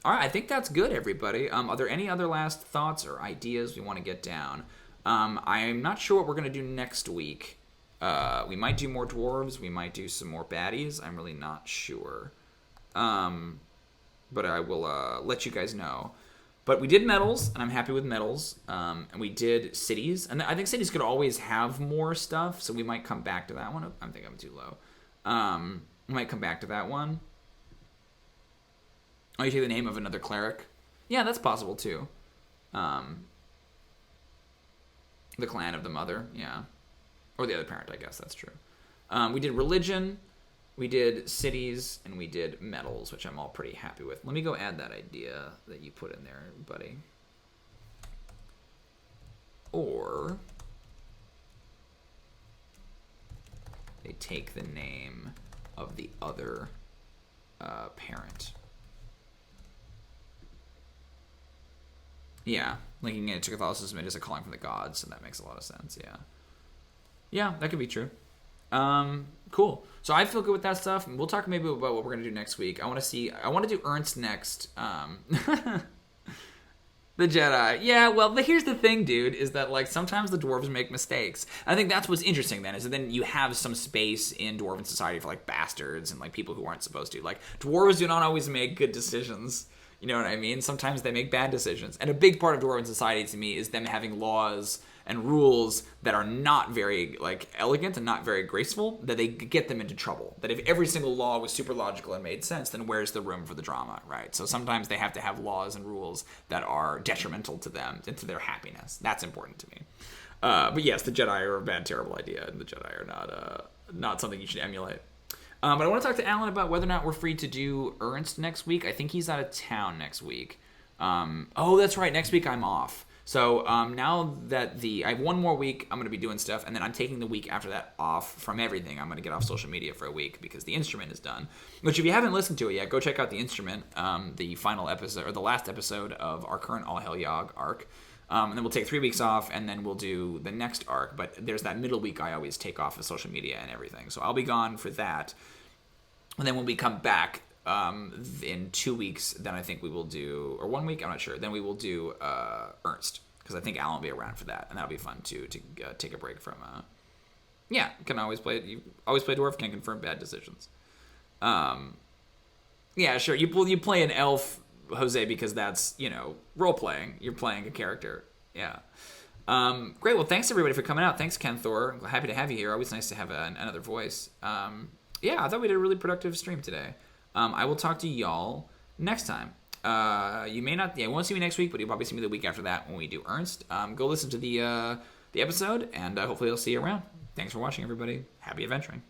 All right, I think that's good, everybody. Are there any other last thoughts or ideas we want to get down? I'm not sure what we're going to do next week. We might do more dwarves. We might do some more baddies. I'm really not sure. But I will let you guys know. But we did medals, and I'm happy with medals. And we did cities. And I think cities could always have more stuff, so we might come back to that one. I think I'm too low. We might come back to that one. Oh, you take the name of another cleric? Yeah, that's possible too. The clan of the mother, yeah. Or the other parent, I guess, that's true. We did religion, we did cities, and we did medals, which I'm all pretty happy with. Let me go add that idea that you put in there, buddy. Or they take the name of the other parent. Yeah, linking it to Catholicism, it is a calling from the gods, and that makes a lot of sense, yeah. Yeah, that could be true. Cool. So I feel good with that stuff. We'll talk maybe about what we're going to do next week. I want to do Ernst next. The Jedi. Yeah, well, here's the thing, dude, is that, like, sometimes the dwarves make mistakes. I think that's what's interesting, then, is that then you have some space in Dwarven society for, like, bastards and, like, people who aren't supposed to. Like, dwarves do not always make good decisions. You know what I mean? Sometimes they make bad decisions. And a big part of Dwarven society, to me, is them having laws and rules that are not very, like, elegant and not very graceful, that they get them into trouble. That if every single law was super logical and made sense, then where's the room for the drama, right? So sometimes they have to have laws and rules that are detrimental to them and to their happiness. That's important to me. But yes, the Jedi are a bad, terrible idea, and the Jedi are not something you should emulate. But I want to talk to Alan about whether or not we're free to do Ernst next week. I think he's out of town next week. Oh, that's right. Next week I'm off. So now that I have one more week, I'm going to be doing stuff, and then I'm taking the week after that off from everything. I'm going to get off social media for a week because the instrument is done. Which, if you haven't listened to it yet, go check out the instrument, the final episode, or the last episode of our current All Hell Yog arc. And then we'll take 3 weeks off, and then we'll do the next arc. But there's that middle week I always take off of social media and everything. So I'll be gone for that. And then when we come back in 2 weeks, then I think we will do, or 1 week, I'm not sure. Then we will do Ernst, because I think Alan will be around for that, and that'll be fun too, to take a break from. Yeah, can always play. You always play dwarf. Can confirm bad decisions. Yeah, sure. You play an elf, Jose, because that's, you know, role playing. You're playing a character. Yeah. Great. Well, thanks everybody for coming out. Thanks, Ken Thor. I'm happy to have you here. Always nice to have another voice. Yeah, I thought we did a really productive stream today. I will talk to y'all next time. You may not, you won't see me next week, but you'll probably see me the week after that when we do Ernst. Go listen to the episode, and hopefully I'll see you around. Thanks for watching, everybody. Happy adventuring.